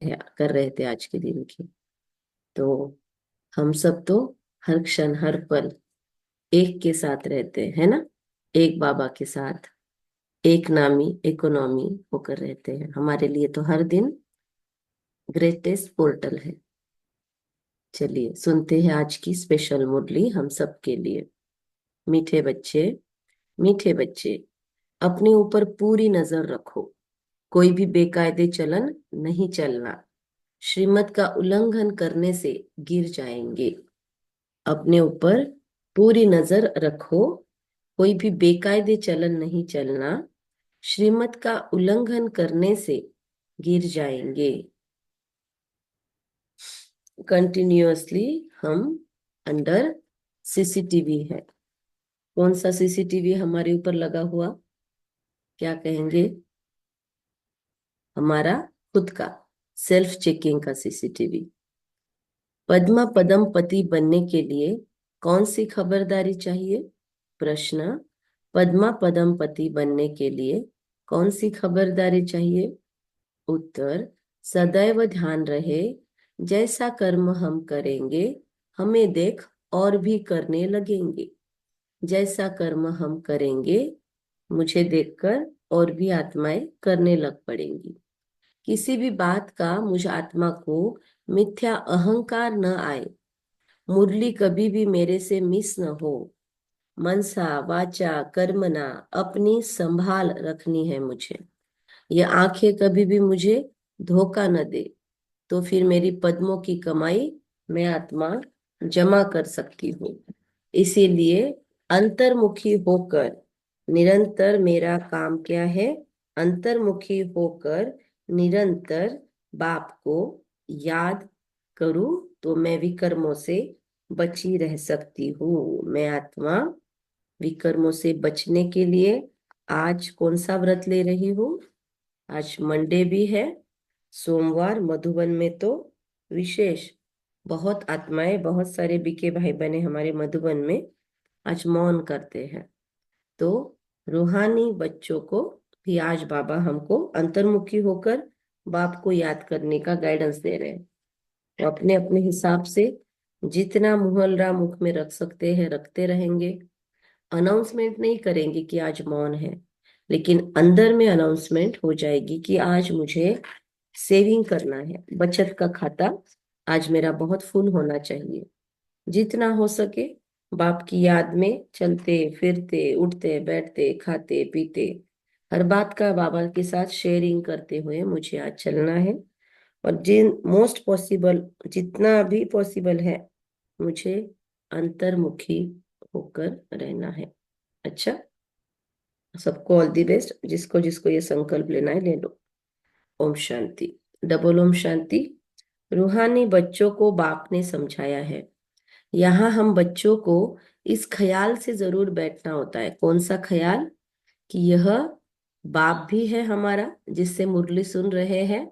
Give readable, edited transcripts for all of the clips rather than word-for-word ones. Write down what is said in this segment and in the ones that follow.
कर रहे थे आज के दिन की। तो हम सब तो हर क्षण हर पल एक के साथ रहते हैं, है ना। एक बाबा के साथ, एक नामी इकोनॉमी होकर रहते हैं। हमारे लिए तो हर दिन ग्रेटेस्ट पोर्टल है। चलिए सुनते हैं आज की स्पेशल मुरली हम सब के लिए। मीठे बच्चे, मीठे बच्चे, अपने ऊपर पूरी नजर रखो। कोई भी बेकायदे चलन नहीं चलना। श्रीमत का उल्लंघन करने से गिर जाएंगे। अपने ऊपर पूरी नजर रखो। कोई भी बेकायदे चलन नहीं चलना। श्रीमत का उल्लंघन करने से गिर जाएंगे। कंटिन्यूअसली हम अंडर सीसीटीवी है। कौन सा सीसीटीवी हमारे ऊपर लगा हुआ? क्या कहेंगे? हमारा खुद का सेल्फ चेकिंग का सीसीटीवी। पद्मा पदम पति बनने के लिए कौन सी खबरदारी चाहिए? प्रश्न। पद्मा पदम पति बनने के लिए कौन सी खबरदारी चाहिए? उत्तर। सदैव ध्यान रहे, जैसा कर्म हम करेंगे हमें देख और भी करने लगेंगे। जैसा कर्म हम करेंगे मुझे देखकर और भी आत्माएं करने लग पड़ेंगी। किसी भी बात का मुझ आत्मा को मिथ्या अहंकार न आए। मुरली कभी भी मेरे से मिस न हो। मनसा वाचा कर्मणा अपनी संभाल रखनी है मुझे। ये आंखें कभी भी मुझे धोखा न दे, तो फिर मेरी पद्मों की कमाई मैं आत्मा जमा कर सकती हूँ। इसीलिए अंतर्मुखी होकर निरंतर मेरा काम क्या है? अंतर्मुखी होकर निरंतर बाप को याद करूं तो मैं विकर्मों से बची रह सकती हूँ। मैं आत्मा विकर्मों से बचने के लिए आज कौन सा व्रत ले रही हूँ? आज मंडे भी है, सोमवार मधुबन में तो विशेष बहुत आत्माएं, बहुत सारे बीके भाई बहने हमारे मधुबन में आज मौन करते हैं। तो रूहानी बच्चों को भी आज बाबा हमको अंतर्मुखी होकर बाप को याद करने का गाइडेंस दे रहे हैं। तो अपने अपने हिसाब से जितना मुहल्ला मुख में रख सकते हैं रखते रहेंगे। अनाउंसमेंट नहीं करेंगे कि आज मौन है, लेकिन अंदर में अनाउंसमेंट हो जाएगी कि आज मुझे सेविंग करना है। बचत का खाता आज मेरा बहुत फुल होना चाहिए। जितना हो सके बाप की याद में चलते फिरते उठते बैठते खाते पीते हर बात का बाबा के साथ शेयरिंग करते हुए मुझे आज चलना है। और जिन मोस्ट पॉसिबल जितना भी पॉसिबल है मुझे अंतर्मुखी होकर रहना है। अच्छा, सबको ऑल दी बेस्ट। जिसको जिसको ये संकल्प लेना है ले लो। ओम शांति। डबल ओम शांति। रूहानी बच्चों को बाप ने समझाया है। यहाँ हम बच्चों को इस ख्याल से जरूर बैठना होता है। कौन सा ख्याल? कि यह बाप भी है हमारा जिससे मुरली सुन रहे हैं,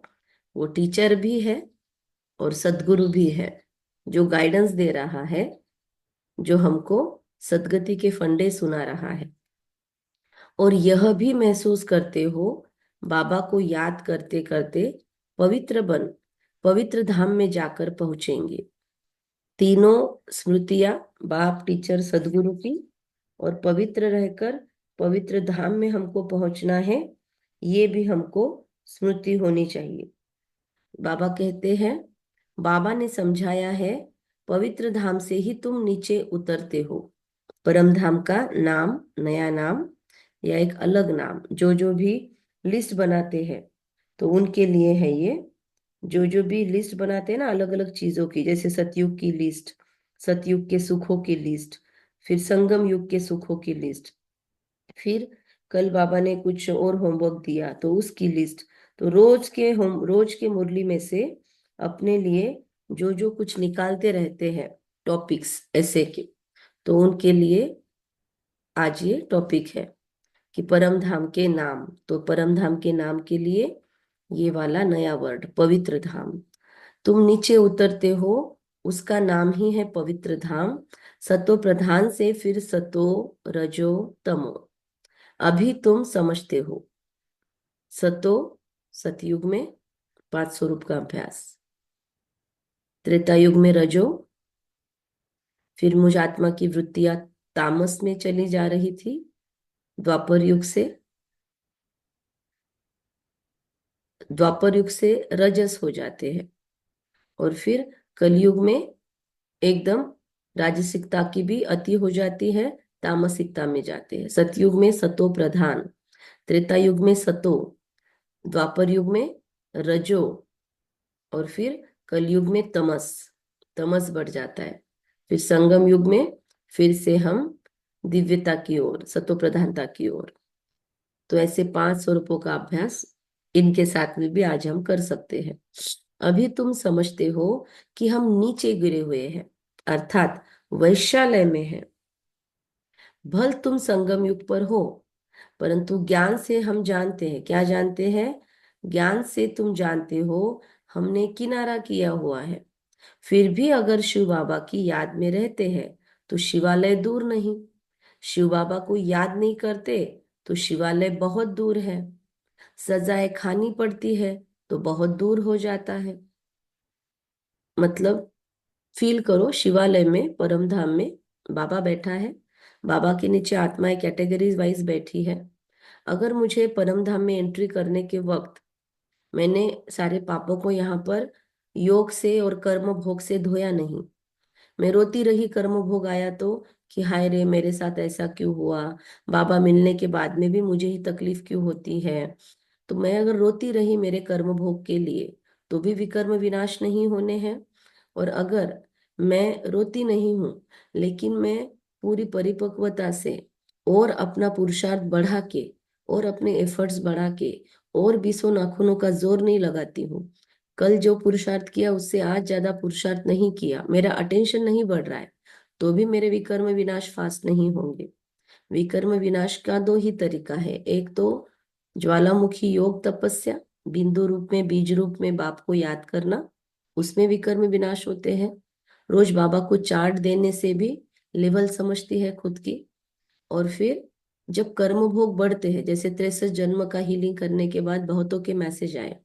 वो टीचर भी है और सदगुरु भी है जो गाइडेंस दे रहा है, जो हमको सदगति के फंडे सुना रहा है। और यह भी महसूस करते हो बाबा को याद करते करते पवित्र बन पवित्र धाम में जाकर पहुंचेंगे। तीनों स्मृतियां बाप टीचर सदगुरु की और पवित्र रहकर पवित्र धाम में हमको पहुंचना है, ये भी हमको स्मृति होनी चाहिए। बाबा कहते हैं, बाबा ने समझाया है पवित्र धाम से ही तुम नीचे उतरते हो। परम धाम का नाम, नया नाम या एक अलग नाम, जो भी लिस्ट बनाते हैं तो उनके लिए है ये। जो भी लिस्ट बनाते हैं ना अलग अलग चीजों की, जैसे सतयुग की लिस्ट, सतयुग के सुखों की लिस्ट, फिर संगम युग के सुखों की लिस्ट, फिर कल बाबा ने कुछ और होमवर्क दिया तो उसकी लिस्ट। तो रोज के मुरली में से अपने लिए जो कुछ निकालते रहते हैं टॉपिक्स ऐसे के, तो उनके लिए आज ये टॉपिक है कि परम धाम के नाम। तो परम धाम के नाम के लिए ये वाला नया वर्ड पवित्र धाम। तुम नीचे उतरते हो, उसका नाम ही है पवित्र धाम। सतो प्रधान से फिर सतो रजो तमो। अभी तुम समझते हो सतो सतयुग में, 500 रुपये का अभ्यास। त्रेता युग में रजो, फिर मुझ आत्मा की वृत्तियां तामस में चली जा रही थी। द्वापर युग से रजस हो जाते हैं, और फिर कलयुग में एकदम राजसिकता की भी अति हो जाती है, तामसिकता में जाते हैं। सतयुग में सतो प्रधान, त्रेता युग में सतो, द्वापर युग में रजो, और फिर कलयुग में तमस, तमस बढ़ जाता है। फिर संगम युग में फिर से हम दिव्यता की ओर, सतो प्रधानता की ओर। तो ऐसे 500 रुपयों का अभ्यास इनके साथ में भी आज हम कर सकते हैं। अभी तुम समझते हो कि हम नीचे गिरे हुए हैं, अर्थात वैश्यालय में है। भल तुम संगम युग पर हो, परंतु ज्ञान से हम जानते हैं, क्या जानते हैं? ज्ञान से तुम जानते हो हमने किनारा किया हुआ है। फिर भी अगर शिव बाबा की याद में रहते हैं तो शिवालय दूर नहीं, शिव बाबा को याद नहीं करते तो शिवालय बहुत दूर है, सजाएं खानी पड़ती है तो बहुत दूर हो जाता है। मतलब फील करो, शिवालय में, परम धाम में बाबा बैठा है, बाबा के नीचे आत्माएं कैटेगरीज वाइज बैठी है। अगर मुझे परम धाम में एंट्री करने के वक्त मैंने सारे पापों को यहाँ पर योग से और कर्म भोग से धोया नहीं, मैं रोती रही, कर्म भोग आया तो कि हाय रे मेरे साथ ऐसा क्यों हुआ, बाबा मिलने के बाद में भी मुझे ही तकलीफ क्यों होती है, तो मैं अगर रोती रही मेरे कर्म भोग के लिए तो भी विकर्म विनाश नहीं होने हैं। और अगर मैं रोती नहीं हूं लेकिन मैं पूरी परिपक्वता से और अपना पुरुषार्थ बढ़ा के और अपने एफर्ट्स बढ़ा के और 20 नाखूनों का जोर नहीं लगाती हूँ, कल जो पुरुषार्थ किया उससे आज ज्यादा पुरुषार्थ नहीं किया, मेरा अटेंशन नहीं बढ़ रहा है, तो भी मेरे विकर्म विनाश फास्ट नहीं होंगे। विकर्म विनाश का दो ही तरीका है, एक तो ज्वालामुखी योग तपस्या, बिंदु रूप में, बीज रूप में बाप को याद करना, उसमें विकर्म विनाश होते हैं। रोज बाबा को चार्ट देने से भी लेवल समझती है खुद की। और फिर जब कर्म भोग बढ़ते हैं, जैसे 63 जन्म का हीलिंग करने के बाद बहुतों के मैसेज आए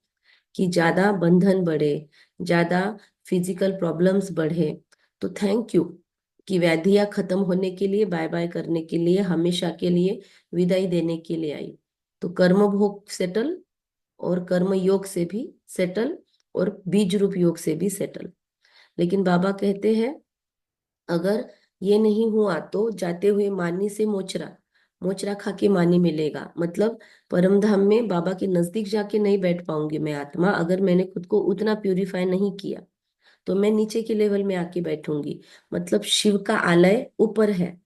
कि ज्यादा बंधन बढ़े, ज्यादा फिजिकल प्रॉब्लम्स बढ़े, तो थैंक यू कि व्याधियां खत्म होने के लिए, बाय बाय करने के लिए, हमेशा के लिए विदाई देने के लिए आई। तो कर्म भोग सेटल, और कर्म योग से भी सेटल, और बीज रूप योग से भी सेटल। लेकिन बाबा कहते हैं अगर ये नहीं हुआ तो जाते हुए मानी से मोचरा, मोचरा खा के मानी मिलेगा। मतलब परम धाम में बाबा के नजदीक जाके नहीं बैठ पाऊंगी मैं आत्मा, अगर मैंने खुद को उतना प्यूरिफाई नहीं किया तो मैं नीचे के लेवल में आके बैठूंगी। मतलब शिव का आलय ऊपर है,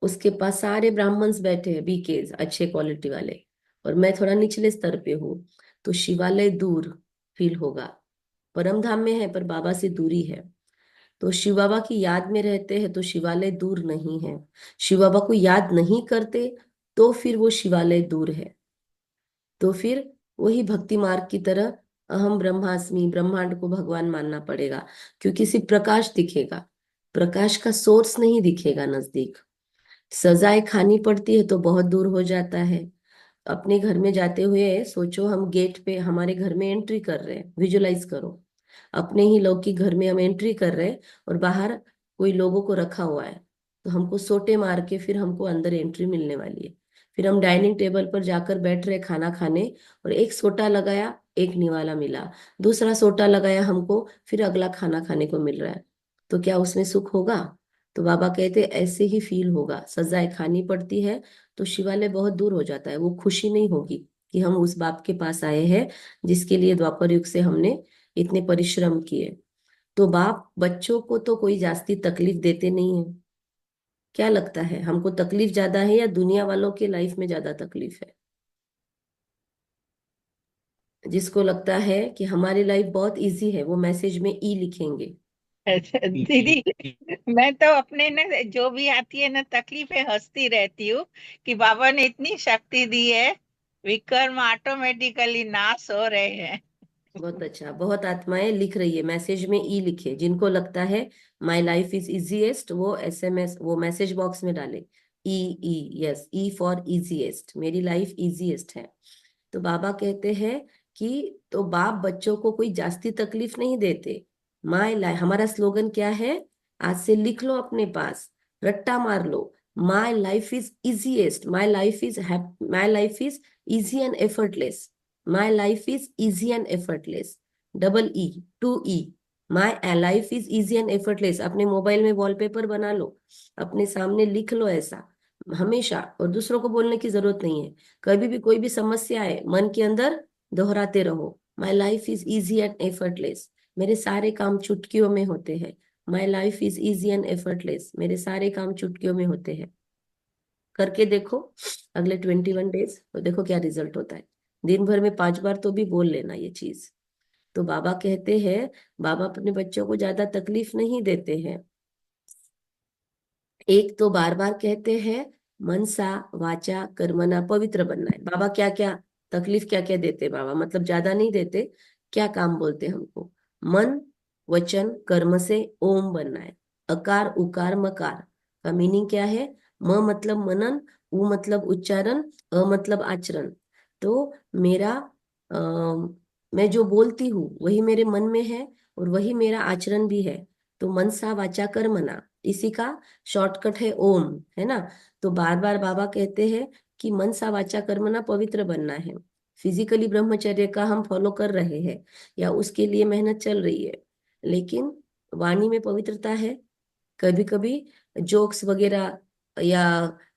उसके पास सारे ब्राह्मण्स बैठे हैं, बीकेज अच्छे क्वालिटी वाले, और मैं थोड़ा निचले स्तर पे हूँ, तो शिवालय दूर फील होगा। परम धाम में है पर बाबा से दूरी है। तो शिव बाबा की याद में रहते हैं तो शिवालय दूर नहीं है, शिव बाबा को याद नहीं करते तो फिर वो शिवालय दूर है। तो फिर वही भक्ति मार्ग की तरह अहम ब्रह्मास्मि, ब्रह्मांड को भगवान मानना पड़ेगा, क्योंकि सिर्फ प्रकाश दिखेगा, प्रकाश का सोर्स नहीं दिखेगा नजदीक। सजाएं खानी पड़ती है तो बहुत दूर हो जाता है। अपने घर में जाते हुए सोचो, हम गेट पे हमारे घर में एंट्री कर रहे हैं, विजुलाइज करो अपने ही लौकिक घर में हम एंट्री कर रहे हैं और बाहर कोई लोगों को रखा हुआ है, तो हमको सोटे मार के फिर हमको अंदर एंट्री मिलने वाली है। फिर हम डाइनिंग टेबल पर जाकर बैठ रहे खाना खाने, और एक सोटा लगाया, एक निवाला मिला, दूसरा सोटा लगाया हमको, फिर अगला खाना खाने को मिल रहा है, तो क्या उसमें सुख होगा? तो बाबा कहते ऐसे ही फील होगा, सजाएं खानी पड़ती है तो शिवालय बहुत दूर हो जाता है। वो खुशी नहीं होगी कि हम उस बाप के पास आए हैं जिसके लिए द्वापर युग से हमने इतने परिश्रम किए। तो बाप बच्चों को तो कोई जास्ती तकलीफ देते नहीं है। क्या लगता है हमको तकलीफ ज्यादा है या दुनिया वालों के लाइफ में ज्यादा तकलीफ है? जिसको लगता है कि हमारी लाइफ बहुत इजी है वो मैसेज में ई लिखेंगे। अच्छा दीदी, मैं तो अपने ना जो भी आती है ना तकलीफें हंसती रहती हूँ कि बाबा ने इतनी शक्ति दी है, विकर्म ऑटोमेटिकली नाश हो रहे हैं। बहुत अच्छा, बहुत आत्माएं लिख रही है, मैसेज में ई लिखे। जिनको लगता है माई लाइफ इज इजीएस्ट वो एसएमएस, वो मैसेज बॉक्स में डाले ई। ई, यस, ई फॉर इजीएस्ट, मेरी लाइफ इजीएस्ट है। तो बाबा कहते हैं कि तो बाप बच्चों को कोई जास्ती तकलीफ नहीं देते। माई लाइफ, हमारा स्लोगन क्या है, आज से लिख लो अपने पास, रट्टा मार लो, my life is easiest, my life is easy and effortless, my life is easy and effortless, double E, two E, my life is easy and effortless. अपने मोबाइल में वॉलपेपर बना लो, अपने सामने लिख लो ऐसा हमेशा, और दूसरों को बोलने की जरूरत नहीं है। कभी भी कोई भी समस्या है मन के अंदर दोहराते रहो, माई life is easy and effortless, मेरे सारे काम चुटकियों में होते हैं। माई life is easy and effortless, मेरे सारे काम चुटकियों में होते हैं। करके देखो अगले 21 डेज, तो देखो क्या रिजल्ट होता है। दिन भर में 5 बार तो भी बोल लेना ये चीज। तो बाबा कहते हैं, बाबा अपने बच्चों को ज्यादा तकलीफ नहीं देते हैं। एक तो बार बार कहते हैं मनसा वाचा कर्मणा पवित्र बनना है। बाबा क्या क्या तकलीफ क्या क्या देते बाबा, मतलब ज्यादा नहीं देते, क्या काम बोलते हमको, मन वचन कर्म से ओम बनना है। अकार उकार मकार का मीनिंग क्या है, म मतलब मनन, उ मतलब उच्चारण, अ मतलब आचरण। तो मेरा मैं जो बोलती हूँ वही मेरे मन में है और वही मेरा आचरण भी है। तो मनसा वाचा कर्मणा, इसी का शॉर्टकट है ओम, है ना। तो बार बार बाबा कहते हैं कि मन सा वाचा कर्मणा पवित्र बनना है। फिजिकली ब्रह्मचर्य का हम फॉलो कर रहे हैं या उसके लिए मेहनत चल रही है, लेकिन वाणी में पवित्रता है। कभी कभी जोक्स वगैरह या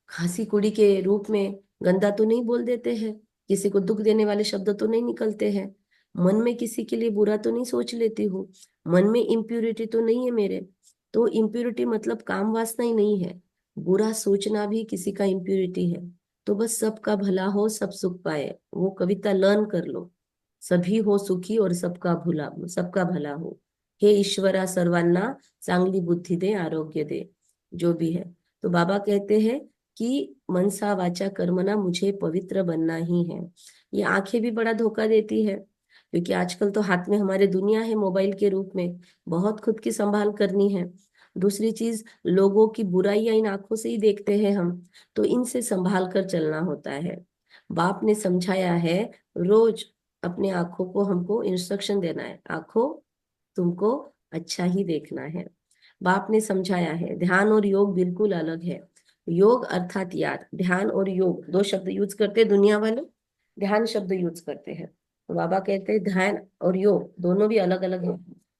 हंसी कुड़ी के रूप में गंदा तो नहीं बोल देते हैं, किसी को दुख देने वाले शब्द तो नहीं निकलते हैं, मन में किसी के लिए बुरा तो नहीं सोच लेती हूँ, मन में इम्प्यूरिटी तो नहीं है मेरे। तो इम्प्यूरिटी मतलब काम वासना ही नहीं है, बुरा सोचना भी किसी का इम्प्यूरिटी है। तो बस सबका भला हो सब सुख पाए, वो कविता लर्न कर लो, सभी हो सुखी और सबका भला हो, हे ईश्वरा सर्वांना चांगली बुद्धी दे आरोग्य दे, जो भी है। तो बाबा कहते हैं कि मनसा वाचा कर्मणा, मुझे पवित्र बनना ही है। ये आंखें भी बड़ा धोखा देती है, क्योंकि आजकल तो हाथ में हमारे दुनिया है मोबाइल के रूप में, बहुत खुद की संभाल करनी है। दूसरी चीज, लोगों की बुराइयां इन आंखों से ही देखते हैं हम, तो इनसे संभाल कर चलना होता है। बाप ने समझाया है, रोज अपने आंखों को हमको इंस्ट्रक्शन देना है, आंखों तुमको अच्छा ही देखना है। बाप ने समझाया है ध्यान और योग बिल्कुल अलग है। योग अर्थात याद, ध्यान और योग दो शब्द यूज करते हैं दुनिया वाले, ध्यान शब्द यूज करते हैं। तो बाबा कहते हैं ध्यान और योग दोनों भी अलग अलग है।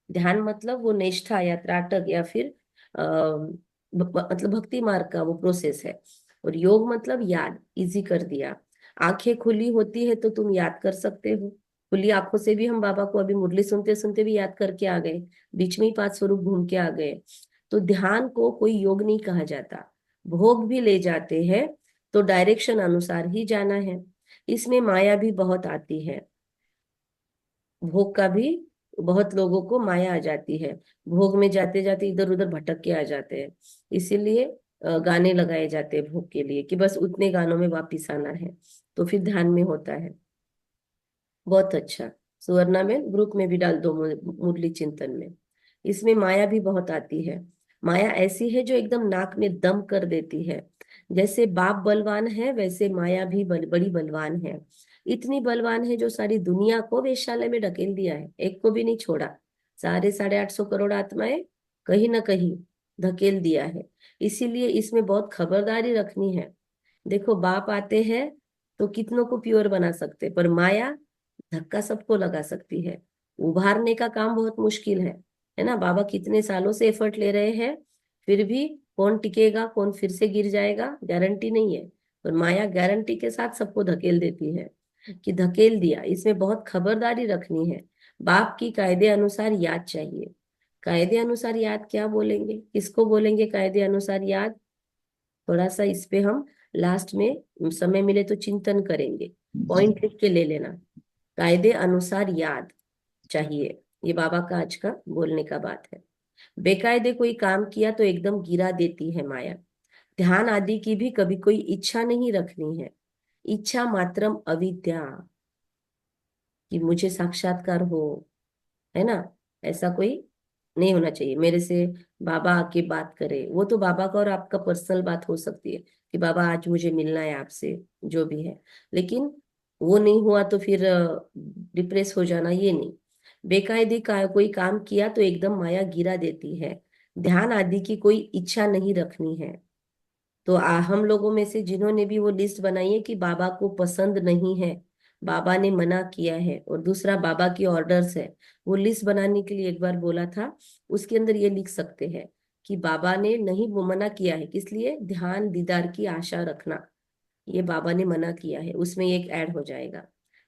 ध्यान मतलब वो निष्ठा या त्राटक या फिर मतलब भक्ति मार्ग का वो प्रोसेस है। और योग मतलब याद, इजी कर दिया। आंखें खुली होती है तो तुम याद कर सकते हो, खुली आंखों से भी हम बाबा को अभी मुरली सुनते सुनते भी याद करके आ गए, बीच में ही 5 स्वरूप घूम के आ गए। तो ध्यान को कोई योग नहीं कहा जाता। भोग भी ले जाते हैं तो डायरेक्शन अनुसार ही जाना है। इसमें माया भी बहुत आती है, भोग का भी बहुत लोगों को माया आ जाती है, भोग में जाते जाते इधर उधर भटक के आ जाते हैं। इसीलिए गाने लगाए जाते हैं भोग के लिए कि बस उतने गानों में वापिस आना है, तो फिर ध्यान में होता है। बहुत अच्छा, सुवर्णा में ग्रुप में भी डाल दो मुरली चिंतन में। इसमें माया भी बहुत आती है। माया ऐसी है जो एकदम नाक में दम कर देती है। जैसे बाप बलवान है वैसे माया भी बड़ी बलवान है। इतनी बलवान है जो सारी दुनिया को वेश्यालय में ढकेल दिया है, एक को भी नहीं छोड़ा। 850 करोड़ आत्माएं कहीं ना कहीं धकेल दिया है। इसीलिए इसमें बहुत खबरदारी रखनी है। देखो बाप आते हैं तो कितनों को प्योर बना सकते, पर माया धक्का सबको लगा सकती है। उभारने का काम बहुत मुश्किल है ना। बाबा कितने सालों से एफर्ट ले रहे हैं, फिर भी कौन टिकेगा कौन फिर से गिर जाएगा गारंटी नहीं है। पर माया गारंटी के साथ सबको धकेल देती है, कि धकेल दिया। इसमें बहुत खबरदारी रखनी है। बाप की कायदे अनुसार याद चाहिए। कायदे अनुसार याद क्या बोलेंगे, किसको बोलेंगे कायदे अनुसार याद, थोड़ा सा इस पे हम लास्ट में समय मिले तो चिंतन करेंगे। पॉइंट लिख के ले लेना, कायदे अनुसार याद चाहिए, ये बाबा का आज का बोलने का बात है। बेकायदे कोई काम किया तो एकदम गिरा देती है माया। ध्यान आदि की भी कभी कोई इच्छा नहीं रखनी है। इच्छा मात्रम अविद्या, कि मुझे साक्षात्कार हो, है ना, ऐसा कोई नहीं होना चाहिए। मेरे से बाबा आके बात करे, वो तो बाबा का और आपका पर्सनल बात हो सकती है कि बाबा आज मुझे मिलना है आपसे, जो भी है। लेकिन वो नहीं हुआ तो फिर डिप्रेस हो जाना, ये नहीं। बेकायदे का कोई काम किया तो एकदम माया गिरा देती है। ध्यान आदि की कोई इच्छा नहीं रखनी है। तो हम लोगों में से जिन्होंने भी वो लिस्ट बनाई है कि बाबा को पसंद नहीं है, बाबा ने मना किया है, और दूसरा बाबा की ऑर्डर्स है, वो लिस्ट बनाने के लिए एक बार बोला था, उसके अंदर ये लिख सकते हैं कि बाबा ने नहीं, वो मना किया है किस लिए, ध्यान दीदार की आशा रखना, ये बाबा ने मना किया है, उसमें एक ऐड हो जाएगा।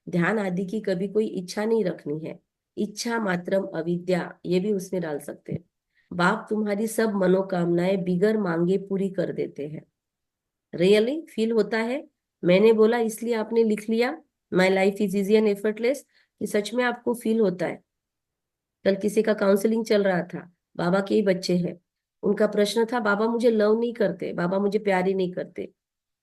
ध्यान आदि की कभी कोई इच्छा नहीं रखनी है, इच्छा मात्रम अविद्या, ये भी उसमें डाल सकते हैं। बाप तुम्हारी सब मनोकामनाएं बिगर मांगे पूरी कर देते हैं। रियली फील होता है? मैंने बोला इसलिए आपने लिख लिया माई life is easy and effortless, कि सच में आपको फील होता है? कल किसी का काउंसलिंग चल रहा था, बाबा के ही बच्चे हैं, उनका प्रश्न था बाबा मुझे लव नहीं करते, बाबा मुझे प्यार ही नहीं करते।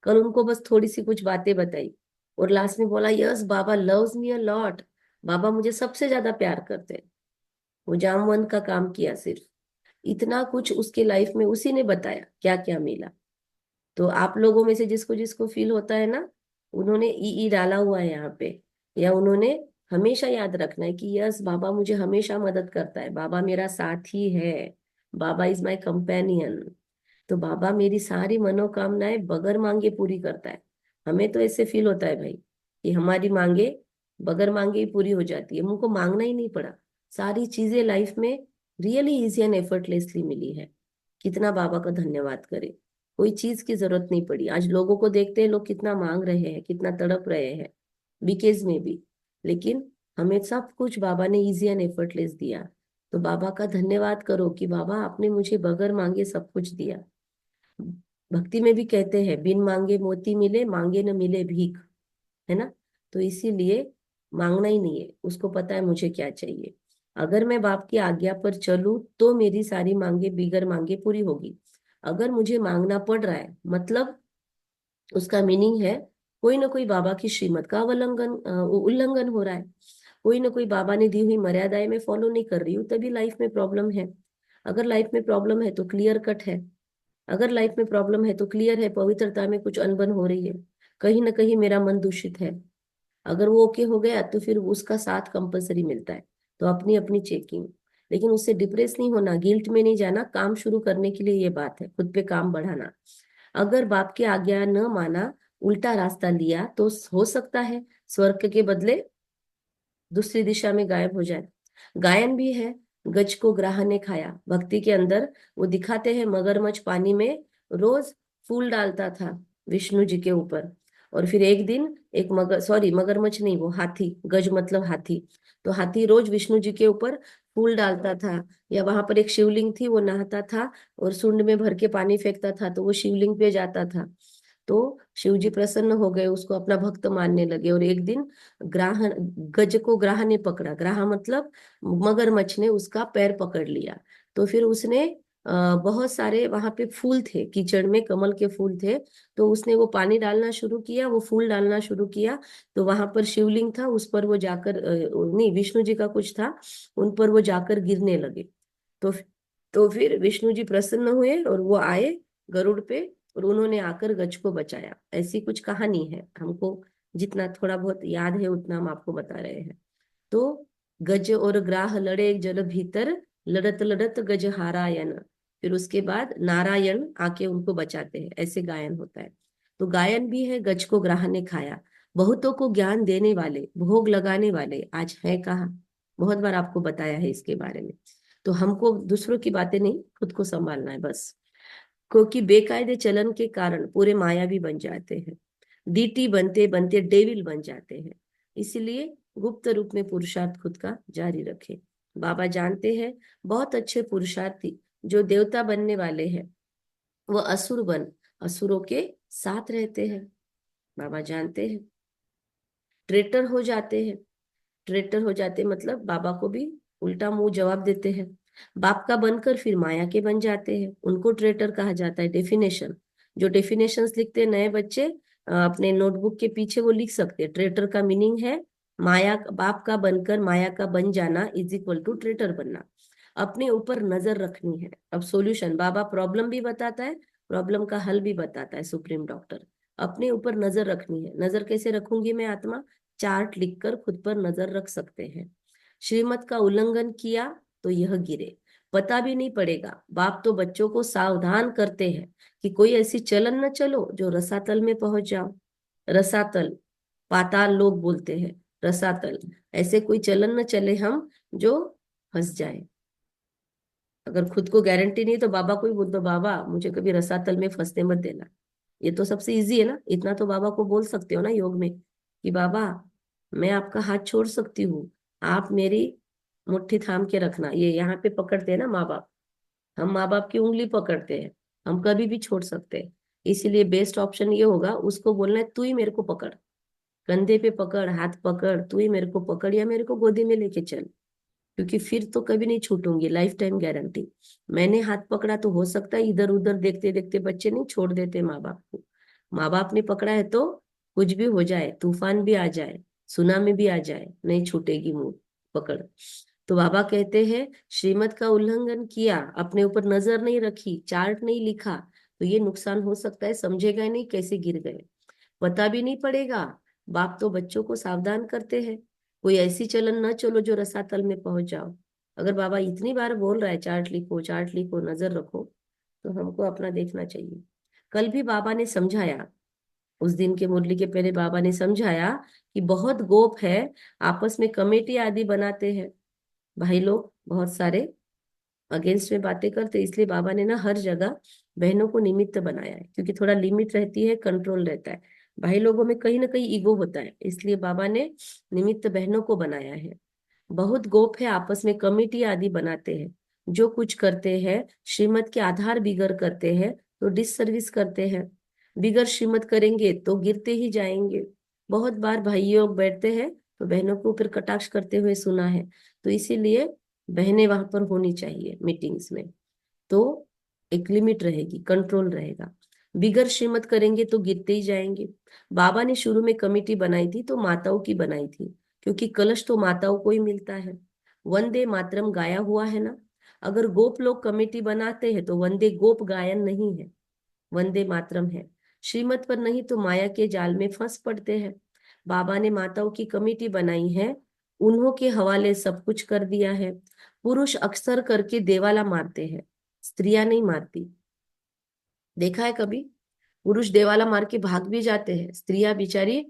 कल उनको बस थोड़ी सी कुछ बातें बताई, और लास्ट में बोला yes Baba loves me a lot, Baba मुझे सबसे ज्यादा प्यार करते हैं। वो जामवंत का काम किया सिर्फ, इतना कुछ उसके लाइफ में उसी ने बताया क्या क्या मिला। तो आप लोगों में से जिसको जिसको फील होता है ना, उन्होंने ई डाला हुआ है यहाँ पे, या उन्होंने हमेशा याद रखना है कि यस बाबा मुझे हमेशा मदद करता है, बाबा मेरा साथी है, बाबा इज माई कंपेनियन। तो बाबा मेरी सारी मनोकामनाएं बगैर मांगे पूरी करता है। हमें तो ऐसे फील होता है भाई कि हमारी मांगे बगैर मांगे ही पूरी हो जाती है, हमको मांगना ही नहीं पड़ा, सारी चीजें लाइफ में रियली इजी एंड एफर्टलेसली मिली है। कितना बाबा का धन्यवाद करें, कोई चीज की जरूरत नहीं पड़ी। आज लोगों को देखते हैं, लोग कितना मांग रहे हैं, कितना तड़प रहे हैं, बीकेज में भी, लेकिन हमें सब कुछ बाबा ने इजी एंड एफर्टलेस दिया। तो बाबा का धन्यवाद करो कि बाबा आपने मुझे बगैर मांगे सब कुछ दिया। भक्ति में भी कहते हैं बिन मांगे मोती मिले, मांगे न मिले भीख, है ना? तो इसीलिए मांगना ही नहीं है, उसको पता है मुझे क्या चाहिए। अगर मैं बाप की आज्ञा पर चलूं तो मेरी सारी मांगे बिगर मांगे पूरी होगी। अगर मुझे मांगना पड़ रहा है, मतलब उसका मीनिंग है कोई ना कोई बाबा की श्रीमत का उल्लंघन हो रहा है, कोई ना कोई बाबा ने दी हुई मर्यादाएं मैं फॉलो नहीं कर रही हूँ, तभी लाइफ में प्रॉब्लम है। अगर लाइफ में प्रॉब्लम है तो क्लियर कट है, अगर लाइफ में प्रॉब्लम है तो क्लियर है पवित्रता में कुछ अनबन हो रही है, कहीं ना कहीं मेरा मन दूषित है। अगर वो ओके हो गया तो फिर उसका साथ कंपलसरी मिलता है। तो अपनी अपनी चेकिंग, लेकिन उससे डिप्रेस नहीं होना, गिल्ट में नहीं जाना, काम शुरू करने के लिए ये बात है, खुद पे काम बढ़ाना। अगर बाप की आज्ञा न माना, उल्टा रास्ता लिया, तो हो सकता है स्वर्ग के बदले दूसरी दिशा में गायब हो जाए। गायन भी है, गज को ग्राह ने खाया, भक्ति के अंदर वो दिखाते हैं मगरमच्छ पानी में रोज फूल डालता था विष्णु जी के ऊपर, और फिर एक दिन एक मगरमच्छ नहीं, वो हाथी, गज मतलब हाथी, तो हाथी रोज विष्णु जी के ऊपर फूल डालता था। या वहां पर एक शिवलिंग थी, वो नहाता था और सुंड में भर के पानी फेंकता था, तो वो शिवलिंग पे जाता था। तो शिव जी प्रसन्न हो गए, उसको अपना भक्त मानने लगे, और एक दिन ग्राह गज को ग्राह ने पकड़ा, ग्राह मतलब मगरमच्छ ने उसका पैर पकड़ लिया। तो फिर उसने बहुत सारे वहां पे फूल थे, कीचड़ में कमल के फूल थे, तो उसने वो पानी डालना शुरू किया, वो फूल डालना शुरू किया, तो वहां पर शिवलिंग था, उस पर वो जाकर नहीं विष्णु जी का कुछ था, उन पर वो जाकर गिरने लगे। तो तो फिर विष्णु जी प्रसन्न हुए और वो आए गरुड़ पे, और उन्होंने आकर गज को बचाया। ऐसी कुछ कहानी है, हमको जितना थोड़ा बहुत याद है उतना हम आपको बता रहे हैं। तो गज और ग्राह लड़े जल भीतर, लड़त लड़त गज हारायण, फिर उसके बाद नारायण आके उनको बचाते हैं, ऐसे गायन होता है। तो गायन भी है, गज को ग्राह ने खाया, बहुतों को ज्ञान देने वाले, भोग लगाने वाले आज है कहाँ? बहुत बार आपको बताया है इसके बारे में। तो हमको दूसरों की बातें नहीं, खुद को संभालना है बस, क्योंकि बेकायदे चलन के कारण पूरे मायावी बन जाते हैं, डीटी बनते बनते डेविल बन जाते हैं। इसलिए गुप्त रूप में पुरुषार्थ खुद का जारी रखें। बाबा जानते हैं बहुत अच्छे पुरुषार्थी जो देवता बनने वाले हैं, वो असुर बन असुरों के साथ रहते हैं। बाबा जानते हैं ट्रेटर हो जाते हैं, ट्रेटर हो जाते मतलब बाबा को भी उल्टा मुंह जवाब देते हैं, बाप का बनकर फिर माया के बन जाते हैं, उनको ट्रेटर कहा जाता है। डेफिनेशन, जो डेफिनेशंस लिखते हैं नए बच्चे अपने नोटबुक के पीछे, वो लिख सकते हैं ट्रेटर का मीनिंग है माया, बाप का बनकर माया का बन जाना इज इक्वल टू ट्रेटर बनना। अपने ऊपर नजर रखनी है। अब सॉल्यूशन, बाबा प्रॉब्लम भी बताता है, प्रॉब्लम का हल भी बताता है सुप्रीम डॉक्टर। अपने ऊपर नजर रखनी है। नजर कैसे रखूंगी मैं आत्मा? चार्ट लिखकर खुद पर नजर रख सकते हैं। श्रीमत का उल्लंघन किया तो यह गिरे। पता भी नहीं पड़ेगा। बाप तो बच्चों को सावधान करते हैं कि कोई ऐसी चलन न चलो जो रसातल में पहुंच जाओ। रसातल, पाताल लोग बोलते हैं, रसातल, ऐसे कोई चलन न चले हम जो फंस जाए। अगर खुद को गारंटी नहीं तो बाबा को ही बोल दो, बाबा मुझे कभी रसातल में फंसने मत देना। ये तो सबसे इजी है ना, इतना तो बाबा को बोल सकते हो ना योग में कि बाबा मैं आपका हाथ छोड़ सकती हूँ, आप मेरी मुट्ठी थाम के रखना। ये यहाँ पे पकड़ते हैं ना माँ बाप, हम माँ बाप की उंगली पकड़ते हैं, हम कभी भी छोड़ सकते हैं। इसीलिए बेस्ट ऑप्शन ये होगा, उसको बोलना है तू ही मेरे को पकड़, कंधे पे पकड़, हाथ पकड़, तू ही मेरे को पकड़ या मेरे को गोदी में लेके चल, क्योंकि फिर तो कभी नहीं छूटूंगी, लाइफ टाइम गारंटी। मैंने हाथ पकड़ा तो हो सकता है इधर उधर देखते देखते बच्चे नहीं छोड़ देते माँ बाप को। माँ बाप ने पकड़ा है तो कुछ भी हो जाए, तूफान भी आ जाए, सुनामी भी आ जाए, नहीं छूटेगी मुंह पकड़। तो बाबा कहते हैं श्रीमत का उल्लंघन किया, अपने ऊपर नजर नहीं रखी, चार्ट नहीं लिखा, तो ये नुकसान हो सकता है। समझेगा ही नहीं कैसे गिर गए, पता भी नहीं पड़ेगा। बाप तो बच्चों को सावधान करते हैं, कोई ऐसी चलन न चलो जो रसातल में पहुंच जाओ। अगर बाबा इतनी बार बोल रहा है चार्ट लिखो, चार्ट लिखो, नजर रखो, तो हमको अपना देखना चाहिए। कल भी बाबा ने समझाया, उस दिन के मुरली के पहले बाबा ने समझाया कि बहुत गोप है, आपस में कमेटी आदि बनाते हैं, भाई लोग बहुत सारे अगेंस्ट में बातें करते, इसलिए बाबा ने ना हर जगह बहनों को निमित्त बनाया है, क्योंकि थोड़ा लिमिट रहती है, कंट्रोल रहता है। भाई लोगों में कहीं ना कहीं ईगो होता है, इसलिए बाबा ने निमित्त बहनों को बनाया है। बहुत गोप है, आपस में कमेटी आदि बनाते हैं, जो कुछ करते हैं श्रीमत के आधार बिगर करते हैं तो डिससर्विस करते हैं। बिगर श्रीमत करेंगे तो गिरते ही जाएंगे। बहुत बार भाइयों बैठते हैं तो बहनों के ऊपर कटाक्ष करते हुए सुना है। तो इसीलिए बहनें वहां पर होनी चाहिए मीटिंग्स में, तो एक लिमिट रहेगी, कंट्रोल रहेगा। बिगर श्रीमत करेंगे तो गिरते ही जाएंगे। बाबा ने शुरू में कमेटी बनाई थी तो माताओं की बनाई थी, क्योंकि कलश तो माताओं को ही मिलता है। वंदे मातरम गाया हुआ है ना, अगर गोप लोग कमेटी बनाते हैं तो वंदे गोप गायन नहीं है, वंदे मातरम है। श्रीमत पर नहीं तो माया के जाल में फंस पड़ते हैं। बाबा ने माताओं की कमेटी बनाई है, उन्हों के हवाले सब कुछ कर दिया है। पुरुष अक्सर करके देवाला मारते हैं, स्त्रियां नहीं मारती। देखा है कभी? पुरुष देवाला मार के भाग भी जाते हैं, स्त्रियां बेचारी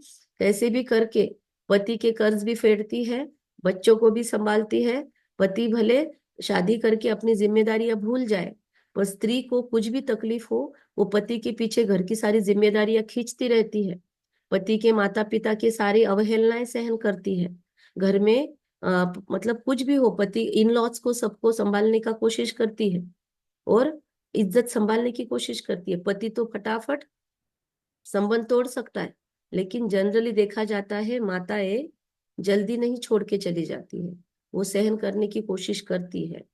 कैसे भी करके पति के कर्ज भी फेरती है, बच्चों को भी संभालती है। पति भले शादी करके अपनी जिम्मेदारियां भूल जाए, पर स्त्री को कुछ भी तकलीफ हो, वो पति के पीछे घर की सारी जिम्मेदारियां खींचती रहती है। पति के माता पिता के सारी अवहेलनाएं सहन करती है। घर में मतलब कुछ भी हो, पति इन लॉज को सबको संभालने का कोशिश करती है और इज्जत संभालने की कोशिश करती है। पति तो फटाफट संबंध तोड़ सकता है, लेकिन जनरली देखा जाता है माताएं जल्दी नहीं छोड़ के चली जाती है, वो सहन करने की कोशिश करती है।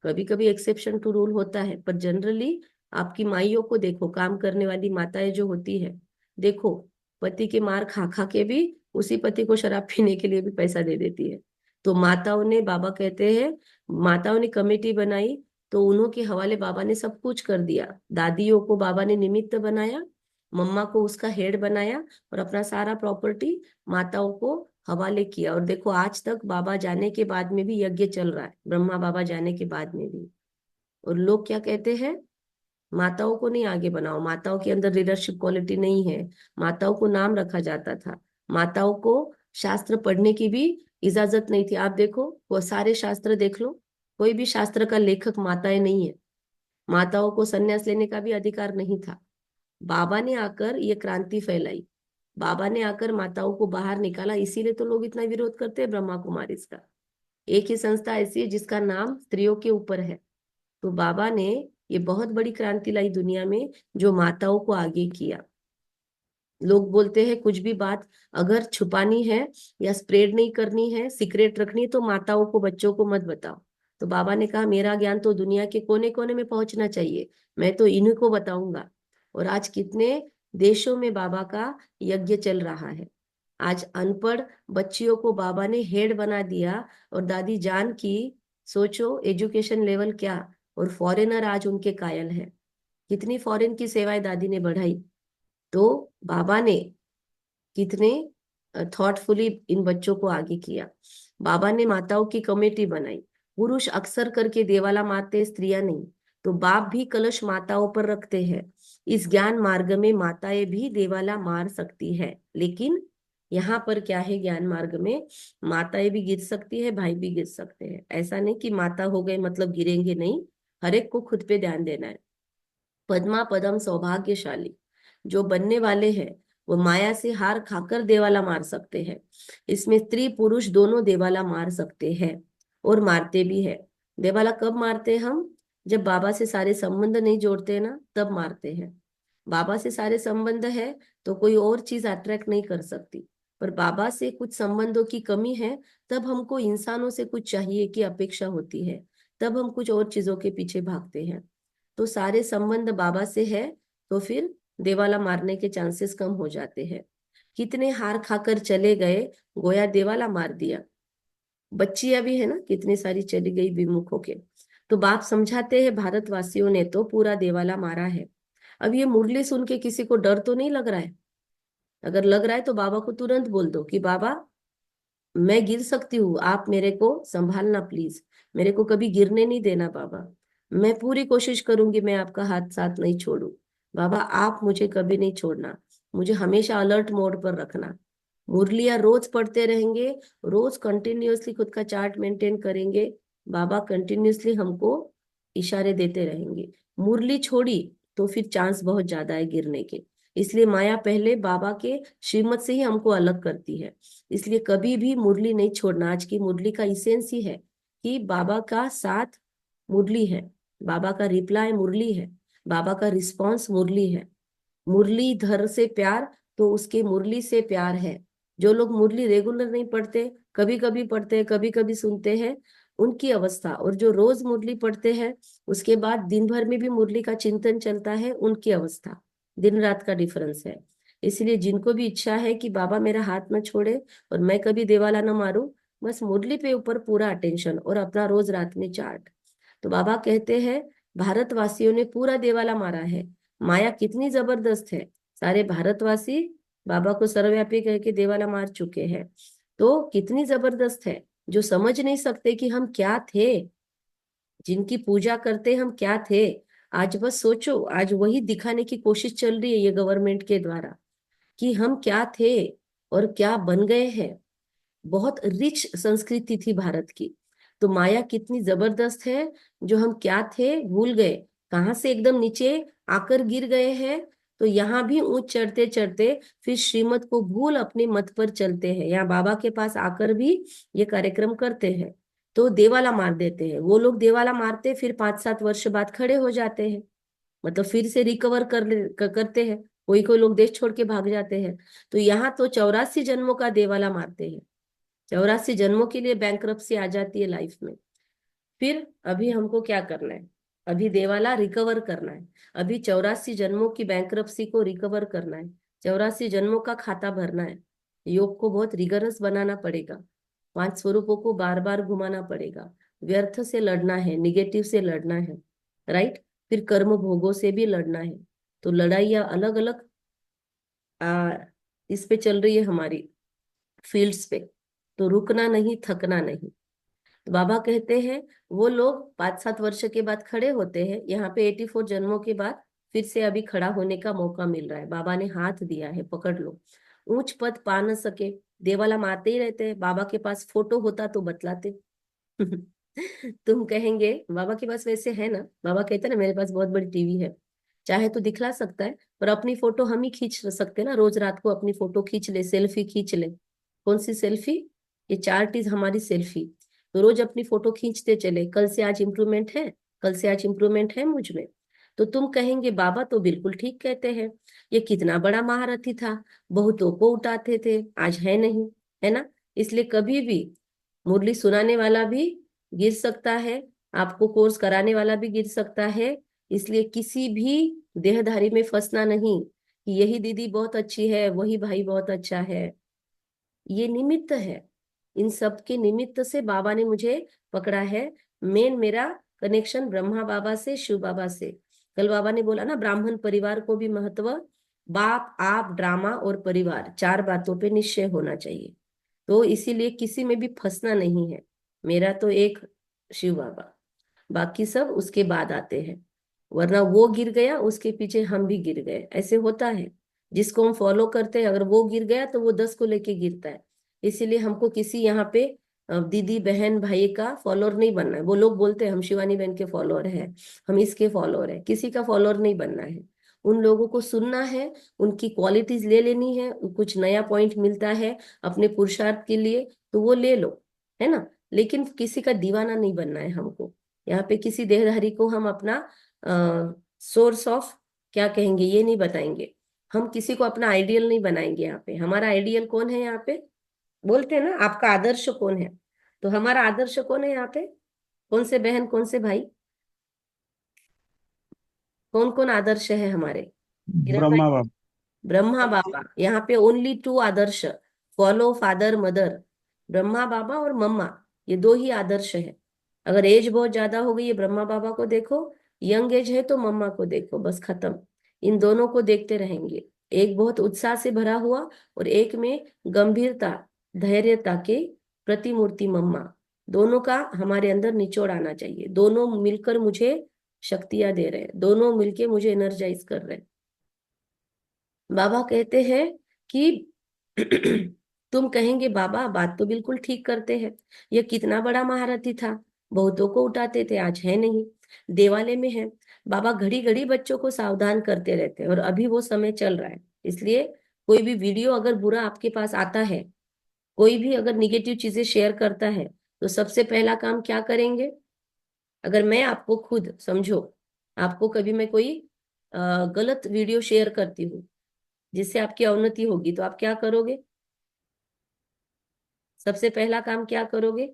कभी कभी एक्सेप्शन टू रूल होता है, पर जनरली आपकी माइयों को देखो, काम करने वाली माताएं जो होती है, देखो पति के मार खा खा के भी उसी पति को शराब पीने के लिए भी पैसा दे देती है। तो माताओं ने, बाबा कहते हैं माताओं ने कमेटी बनाई तो उन्हों के हवाले बाबा ने सब कुछ कर दिया। दादियों को बाबा ने निमित्त बनाया, मम्मा को उसका हेड बनाया और अपना सारा प्रॉपर्टी माताओं को हवाले किया। और देखो आज तक बाबा जाने के बाद में भी यज्ञ चल रहा है, ब्रह्मा बाबा जाने के बाद में भी। और लोग क्या कहते हैं, माताओं को नहीं आगे बनाओ, माताओं के अंदर लीडरशिप क्वालिटी नहीं है। माताओं को नाम रखा जाता था, माताओं को शास्त्र पढ़ने की भी इजाजत नहीं थी। आप देखो वो सारे शास्त्र देख लो, कोई भी शास्त्र का लेखक माताएं नहीं है। माताओं को संन्यास लेने का भी अधिकार नहीं था। बाबा ने आकर ये क्रांति फैलाई, बाबा ने आकर माताओं को बाहर निकाला, इसीलिए तो लोग इतना विरोध करते हैं ब्रह्मा कुमारीज का। एक ही संस्था ऐसी है जिसका नाम स्त्रियों के ऊपर है। तो बाबा ने ये बहुत बड़ी क्रांति लाई दुनिया में, जो माताओं को आगे किया। लोग बोलते हैं कुछ भी बात अगर छुपानी है या स्प्रेड नहीं करनी है, सीक्रेट रखनी है, तो माताओं को, बच्चों को मत बताओ। तो बाबा ने कहा मेरा ज्ञान तो दुनिया के कोने कोने में पहुंचना चाहिए, मैं तो इन्हीं को बताऊंगा। और आज कितने देशों में बाबा का यज्ञ चल रहा है। आज अनपढ़ बच्चियों को बाबा ने हेड बना दिया, और दादी जान की सोचो एजुकेशन लेवल क्या, और फॉरेनर आज उनके कायल है। कितनी फॉरेन की सेवाएं दादी ने बढ़ाई। तो बाबा ने कितने थॉटफुली इन बच्चों को आगे किया। बाबा ने माताओं की कमेटी बनाई। पुरुष अक्सर करके देवाला मारते, स्त्रियां नहीं। तो बाप भी कलश माताओं पर रखते हैं। इस ज्ञान मार्ग में माताएं भी देवाला मार सकती है, लेकिन यहाँ पर क्या है, ज्ञान मार्ग में माताएं भी गिर सकती है, भाई भी गिर सकते हैं। ऐसा नहीं कि माता हो गए मतलब गिरेंगे नहीं, हर एक को खुद पे ध्यान देना है। पद्मा पदम सौभाग्यशाली जो बनने वाले हैं वो माया से हार खाकर देवाला मार सकते हैं। इसमें स्त्री पुरुष दोनों देवाला मार सकते हैं और मारते भी है। देवाला कब मारते हैं हम? जब बाबा से सारे संबंध नहीं जोड़ते ना, तब मारते हैं। बाबा से सारे संबंध है तो कोई और चीज अट्रैक्ट नहीं कर सकती। पर बाबा से कुछ संबंधों की कमी है, तब हमको इंसानों से कुछ चाहिए की अपेक्षा होती है, तब हम कुछ और चीजों के पीछे भागते हैं। तो सारे संबंध बाबा से है तो फिर देवाला मारने के चांसेस कम हो जाते हैं। कितने हार खाकर चले गए, गोया देवाला मार दिया। बच्चियां भी है ना, कितनी सारी चली गई विमुख होके। तो बाप समझाते हैं भारतवासियों ने तो पूरा देवाला मारा है। अब ये मुरली सुन के किसी को डर तो नहीं लग रहा है? अगर लग रहा है तो बाबा को तुरंत बोल दो कि बाबा मैं गिर सकती हूँ, आप मेरे को संभालना प्लीज, मेरे को कभी गिरने नहीं देना बाबा। मैं पूरी कोशिश करूंगी, मैं आपका हाथ साथ नहीं छोड़ू। बाबा आप मुझे कभी नहीं छोड़ना, मुझे हमेशा अलर्ट मोड पर रखना। मुरलियां रोज पढ़ते रहेंगे, रोज कंटिन्यूअसली खुद का चार्ट मेंटेन करेंगे, बाबा कंटिन्यूअसली हमको इशारे देते रहेंगे। मुरली छोड़ी तो फिर चांस बहुत ज्यादा है गिरने के। इसलिए माया पहले बाबा के श्रीमत से ही हमको अलग करती है। इसलिए कभी भी मुरली नहीं छोड़ना। आज की मुरली का इसेंस ही है कि बाबा का साथ मुरली है, बाबा का रिप्लाई मुरली है, बाबा का रिस्पॉन्स मुरली है। मुरलीधर से प्यार तो उसके मुरली से प्यार है। जो लोग मुरली रेगुलर नहीं पढ़ते, कभी कभी पढ़ते हैं, कभी कभी सुनते हैं, उनकी अवस्था, और जो रोज मुरली पढ़ते हैं उसके बाद दिन भर में भी मुरली का चिंतन चलता है, उनकी अवस्था, दिन रात का डिफरेंस है। इसलिए जिनको भी इच्छा है कि बाबा मेरा हाथ न छोड़े और मैं कभी देवाला न मारूं, बस मुरली पे ऊपर पूरा अटेंशन और अपना रोज रात में चार्ट। तो बाबा कहते हैं भारतवासियों ने पूरा देवाला मारा है। माया कितनी जबरदस्त है, सारे भारतवासी बाबा को सर्वव्यापी कह के देवाला मार चुके हैं। तो कितनी जबरदस्त है, जो समझ नहीं सकते कि हम क्या थे, जिनकी पूजा करते हम क्या थे। आज बस सोचो, आज वही दिखाने की कोशिश चल रही है ये गवर्नमेंट के द्वारा कि हम क्या थे और क्या बन गए हैं। बहुत रिच संस्कृति थी भारत की। तो माया कितनी जबरदस्त है, जो हम क्या थे भूल गए, कहाँ से एकदम नीचे आकर गिर गए हैं। तो यहाँ भी ऊंच चढ़ते चढ़ते फिर श्रीमत को भूल अपने मत पर चलते हैं। यहाँ बाबा के पास आकर भी ये कार्यक्रम करते हैं तो देवाला मार देते हैं। वो लोग देवाला मारते फिर 5-7 वर्ष बाद खड़े हो जाते हैं, मतलब फिर से रिकवर करते हैं। कोई कोई लोग देश छोड़ के भाग जाते हैं। तो यहाँ तो 84 जन्मों का देवाला मारते हैं। 84 जन्मों के लिए बैंक्रप्सी आ जाती है लाइफ में। फिर अभी हमको क्या करना है? अभी देवाला रिकवर करना है। अभी 84 जन्मों की बैंक्रप्सी को रिकवर करना है, 84 जन्मों का खाता भरना है। योग को बहुत रिगरस बनाना पड़ेगा, 5 स्वरूपों को बार बार घुमाना पड़ेगा, व्यर्थ से लड़ना है, निगेटिव से लड़ना है, राइट। फिर कर्म भोगों से भी लड़ना है। तो लड़ाइयाँ अलग अलग आ, इस पे चल रही है हमारी फील्ड्स पे। तो रुकना नहीं, थकना नहीं। तो बाबा कहते हैं वो लोग 5-7 वर्ष के बाद खड़े होते हैं, यहाँ पे 84 जन्मों के बाद फिर से अभी खड़ा होने का मौका मिल रहा है। बाबा ने हाथ दिया है, पकड़ लो। ऊंच पद पा न सके, देवाला मारते ही रहते हैं। बाबा के पास फोटो होता तो बतलाते। तुम कहेंगे बाबा के पास वैसे है ना, बाबा कहते हैं ना मेरे पास बहुत बड़ी टीवी है, चाहे तो दिखला सकता है, पर अपनी फोटो हम ही खींच सकते हैं ना। रोज रात को अपनी फोटो खींच ले, सेल्फी खींच ले। कौन सी सेल्फी? ये चार्ट इज हमारी सेल्फी। तो रोज अपनी फोटो खींचते चले, कल से आज इंप्रूवमेंट है, कल से आज इंप्रूवमेंट है मुझ में। तो तुम कहेंगे बाबा तो बिल्कुल ठीक कहते हैं, ये कितना बड़ा महारथी था, बहुतों को उठाते थे, आज है नहीं, है ना। इसलिए कभी भी मुरली सुनाने वाला भी गिर सकता है, आपको कोर्स कराने वाला भी गिर सकता है। इसलिए किसी भी देहधारी में फंसना नहीं कि यही दीदी बहुत अच्छी है, वही भाई बहुत अच्छा है। ये निमित्त है, इन सब के निमित्त से बाबा ने मुझे पकड़ा है। मेन मेरा कनेक्शन ब्रह्मा बाबा से, शिव बाबा से। कल बाबा ने बोला ना ब्राह्मण परिवार को भी महत्व बाप, आप, ड्रामा और परिवार, 4 बातों पे निश्चय होना चाहिए। तो इसीलिए किसी में भी फंसना नहीं है। मेरा तो एक शिव बाबा, बाकी सब उसके बाद आते हैं। वरना वो गिर गया, उसके पीछे हम भी गिर गए, ऐसे होता है। जिसको हम फॉलो करते हैं, अगर वो गिर गया तो वो 10 को लेके गिरता है। इसीलिए हमको किसी यहाँ पे दीदी बहन भाई का फॉलोअर नहीं बनना है। वो लोग बोलते हैं हम शिवानी बहन के फॉलोअर हैं, हम इसके फॉलोअर हैं, किसी का फॉलोअर नहीं बनना है। उन लोगों को सुनना है, उनकी क्वालिटीज ले लेनी है, कुछ नया पॉइंट मिलता है अपने पुरुषार्थ के लिए तो वो ले लो, है ना। लेकिन किसी का दीवाना नहीं बनना है हमको। यहाँ पे किसी देहधारी को हम अपना सोर्स ऑफ क्या कहेंगे ये नहीं बताएंगे। हम किसी को अपना आइडियल नहीं बनाएंगे। यहाँ पे हमारा आइडियल कौन है? यहाँ पे बोलते हैं ना आपका आदर्श कौन है, तो हमारा आदर्श कौन है यहाँ पे? कौन से बहन, कौन से भाई, कौन कौन आदर्श है हमारे? किरण भाई। ब्रह्मा बाबा। ब्रह्मा बाबा। यहाँ पे ओनली 2 आदर्श, फॉलो फादर मदर। ब्रह्मा बाबा और मम्मा, ये 2 ही आदर्श है। अगर एज बहुत ज्यादा हो गई है, ब्रह्मा बाबा को देखो, यंग एज है तो मम्मा को देखो, बस खत्म। इन दोनों को देखते रहेंगे। एक बहुत उत्साह से भरा हुआ और एक में गंभीरता धैर्यता के प्रतिमूर्ति मम्मा। दोनों का हमारे अंदर निचोड़ आना चाहिए। दोनों मिलकर मुझे शक्तियां दे रहे हैं, दोनों मिलके मुझे एनर्जाइज कर रहे हैं। बाबा कहते हैं कि तुम कहेंगे बाबा बात तो बिल्कुल ठीक करते हैं, ये कितना बड़ा महारथी था, बहुतों को उठाते थे, आज है नहीं, देवालय में है। बाबा घड़ी घड़ी बच्चों को सावधान करते रहते हैं और अभी वो समय चल रहा है। इसलिए कोई भी वीडियो अगर बुरा आपके पास आता है, कोई भी अगर निगेटिव चीजें शेयर करता है, तो सबसे पहला काम क्या करेंगे? अगर मैं आपको खुद समझो, आपको कभी मैं कोई गलत वीडियो शेयर करती हूँ जिससे आपकी अवनति होगी, तो आप क्या करोगे? सबसे पहला काम क्या करोगे?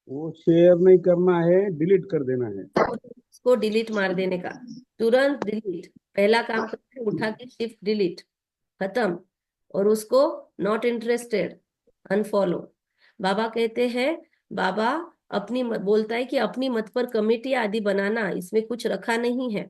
वो शेयर नहीं करना है, डिलीट कर देना है। उसको डिलीट मार देने का, तुरंत डिलीट। पहला काम करते हैं, उठा के शिफ्ट डिलीट, खत्म। और उसको नॉट इंटरेस्टेड, अनफॉलो। बाबा कहते हैं, बाबा बोलता है कि अपनी मत पर कमेटी आदि बनाना इसमें कुछ रखा नहीं है।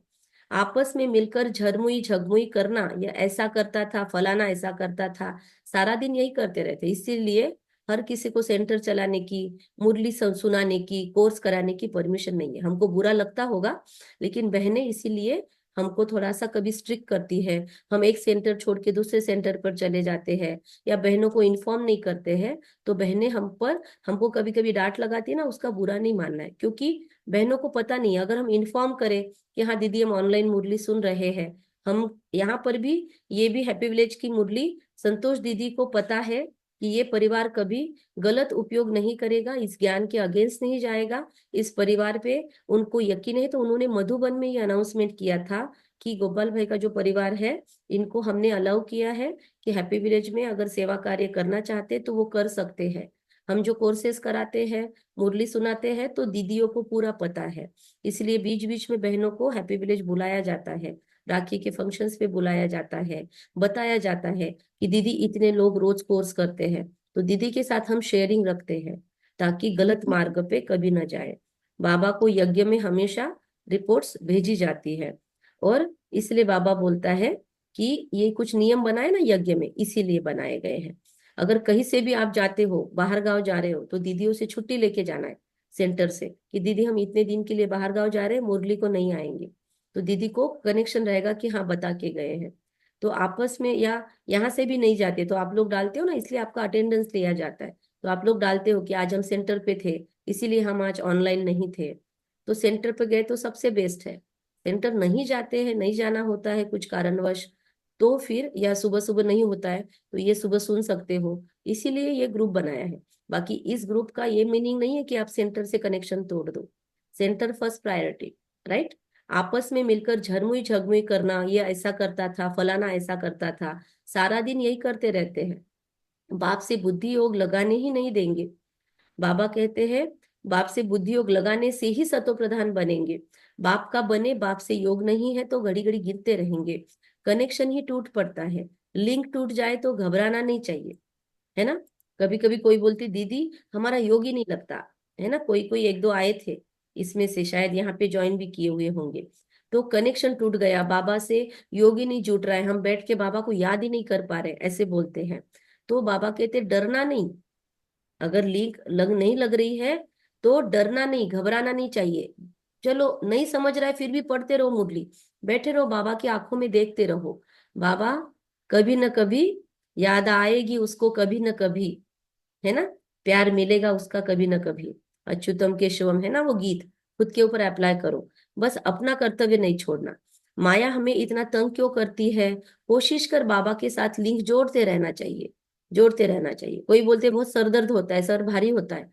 आपस में मिलकर झरमुई झगमुई करना, या ऐसा करता था फलाना ऐसा करता था, सारा दिन यही करते रहते। इसीलिए हर किसी को सेंटर चलाने की, मुरली सुनाने की, कोर्स कराने की परमिशन नहीं है। हमको बुरा लगता होगा, लेकिन बहनें इसीलिए हमको थोड़ा सा कभी स्ट्रिक्ट करती है। हम एक सेंटर छोड़ के दूसरे सेंटर पर चले जाते हैं, या बहनों को इन्फॉर्म नहीं करते हैं, तो बहनें हमको कभी कभी डांट लगाती है ना, उसका बुरा नहीं मानना है। क्योंकि बहनों को पता नहीं है, अगर हम इन्फॉर्म करें कि हाँ दीदी हम ऑनलाइन मुरली सुन रहे हैं, हम यहाँ पर भी, ये भी हैप्पी विलेज की मुरली संतोष दीदी को पता है कि ये परिवार कभी गलत उपयोग नहीं करेगा, इस ज्ञान के अगेंस्ट नहीं जाएगा, इस परिवार पे उनको यकीन है। तो उन्होंने मधुबन में ये अनाउंसमेंट किया था कि गोपाल भाई का जो परिवार है, इनको हमने अलाउ किया है कि हैप्पी विलेज में अगर सेवा कार्य करना चाहते तो वो कर सकते हैं। हम जो कोर्सेज कराते हैं, मुरली सुनाते हैं, तो दीदियों को पूरा पता है। इसलिए बीच बीच में बहनों को हैप्पी विलेज बुलाया जाता है, राखी के फंक्शंस पे बुलाया जाता है, बताया जाता है कि दीदी इतने लोग रोज कोर्स करते हैं, तो दीदी के साथ हम शेयरिंग रखते हैं ताकि गलत मार्ग पे कभी न जाए। बाबा को यज्ञ में हमेशा रिपोर्ट्स भेजी जाती है, और इसलिए बाबा बोलता है कि ये कुछ नियम बनाए ना यज्ञ में, इसीलिए बनाए गए हैं। अगर कहीं से भी आप जाते हो, बाहर गांव जा रहे हो, तो दीदियों से छुट्टी लेके जाना है सेंटर से कि दीदी हम इतने दिन के लिए बाहर गांव जा रहे हैं, मुरली को नहीं आएंगे। तो दीदी को कनेक्शन रहेगा कि हाँ बता के गए हैं। तो आपस में, या यहाँ से भी नहीं जाते तो आप लोग डालते हो ना, इसलिए आपका अटेंडेंस लिया जाता है। तो आप लोग डालते हो कि आज हम सेंटर पे थे, इसीलिए हम आज ऑनलाइन नहीं थे। तो सेंटर पे गए तो सबसे बेस्ट है। सेंटर नहीं जाते हैं, नहीं जाना होता है कुछ कारणवश, तो फिर, या सुबह सुबह नहीं होता है, तो ये सुबह सुन सकते हो। इसीलिए ये ग्रुप बनाया है। बाकी इस ग्रुप का ये मीनिंग नहीं है कि आप सेंटर से कनेक्शन तोड़ दो। Centre first priority, right. आपस में मिलकर झरमुई झगमुई करना, ये ऐसा करता था फलाना ऐसा करता था, सारा दिन यही करते रहते हैं। बाप से बुद्धि योग लगाने ही नहीं देंगे। बाबा कहते हैं बाप से बुद्धि योग लगाने से ही सतो प्रधान बनेंगे। बाप का बने, बाप से योग नहीं है तो घड़ी घड़ी गिरते रहेंगे, कनेक्शन ही टूट पड़ता है। लिंक टूट जाए तो घबराना नहीं चाहिए, है ना। कभी कभी कोई बोलती दीदी हमारा योग ही नहीं लगता, है ना। कोई कोई एक दो आए थे इसमें से, शायद यहाँ पे ज्वाइन भी किए हुए होंगे। तो कनेक्शन टूट गया, बाबा से योग ही नहीं जुट रहा है, हम बैठ के बाबा को याद ही नहीं कर पा रहे, ऐसे बोलते हैं। तो बाबा कहते डरना नहीं, अगर लीक नहीं लग रही है तो डरना नहीं, घबराना नहीं चाहिए। चलो नहीं समझ रहा है फिर भी पढ़ते रहो मुरली, बैठे रहो, बाबा की आंखों में देखते रहो। बाबा कभी न कभी याद आएगी उसको, कभी न कभी, है ना, प्यार मिलेगा उसका कभी न कभी। अच्युतम केशवम है ना वो गीत, खुद के ऊपर अप्लाई करो, बस अपना कर्तव्य नहीं छोड़ना। माया हमें इतना तंग क्यों करती है, कोशिश कर बाबा के साथ लिंक जोड़ते रहना चाहिए, जोड़ते रहना चाहिए। कोई बोलते बहुत सर दर्द होता है, सर भारी होता है,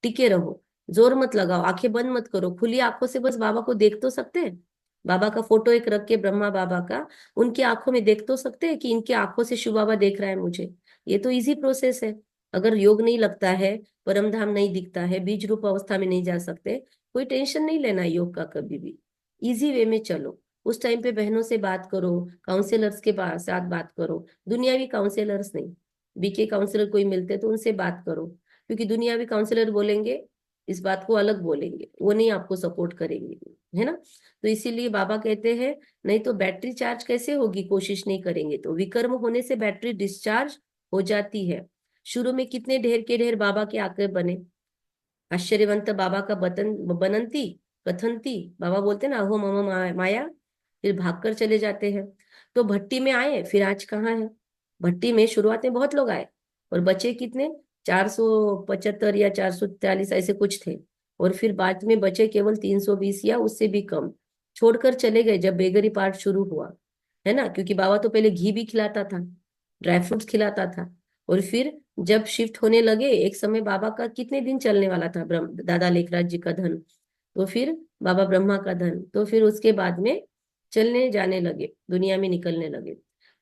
टिके रहो, जोर मत लगाओ, आंखें बंद मत करो, खुली आंखों से बस बाबा को देख तो सकते हैं। बाबा का फोटो एक रख के, ब्रह्मा बाबा का, उनकी आंखों में देख तो सकते हैं कि इनकी आंखों से शिव बाबा देख रहा है मुझे। ये तो इजी प्रोसेस है। अगर योग नहीं लगता है, परम धाम नहीं दिखता है, बीज रूप अवस्था में नहीं जा सकते, कोई टेंशन नहीं लेना योग का कभी भी, इजी वे में चलो। उस टाइम पे बहनों से बात करो, काउंसलर्स के साथ बात करो, दुनियावी काउंसलर्स नहीं, बीके काउंसलर कोई मिलते तो उनसे बात करो, क्योंकि दुनियावी काउंसलर बोलेंगे इस बात को अलग बोलेंगे, वो नहीं आपको सपोर्ट करेंगे, है ना। तो इसीलिए बाबा कहते हैं नहीं तो बैटरी चार्ज कैसे होगी, कोशिश नहीं करेंगे तो। विकर्म होने से बैटरी डिस्चार्ज हो जाती है। शुरू में कितने ढेर के ढेर बाबा के आके बने, आश्चर्यवंत बाबा का बतन बनंती कथंती, बाबा बोलते ना अहो मम माया, फिर भागकर चले जाते हैं। तो भट्टी में आए, फिर आज कहाँ है। भट्टी में शुरुआत में बहुत लोग आए और बचे कितने, 475 या 443 ऐसे कुछ थे, और फिर बाद में बचे केवल 320 या उससे भी कम, छोड़कर चले गए जब बेगरी पार्ट शुरू हुआ, है ना। क्योंकि बाबा तो पहले घी भी खिलाता था, ड्राई फ्रूट्स खिलाता था, और फिर जब शिफ्ट होने लगे, एक समय बाबा का कितने दिन चलने वाला था, दादा लेखराज जी का धन, तो फिर बाबा ब्रह्मा का धन, तो फिर उसके बाद में चलने जाने लगे, दुनिया में निकलने लगे।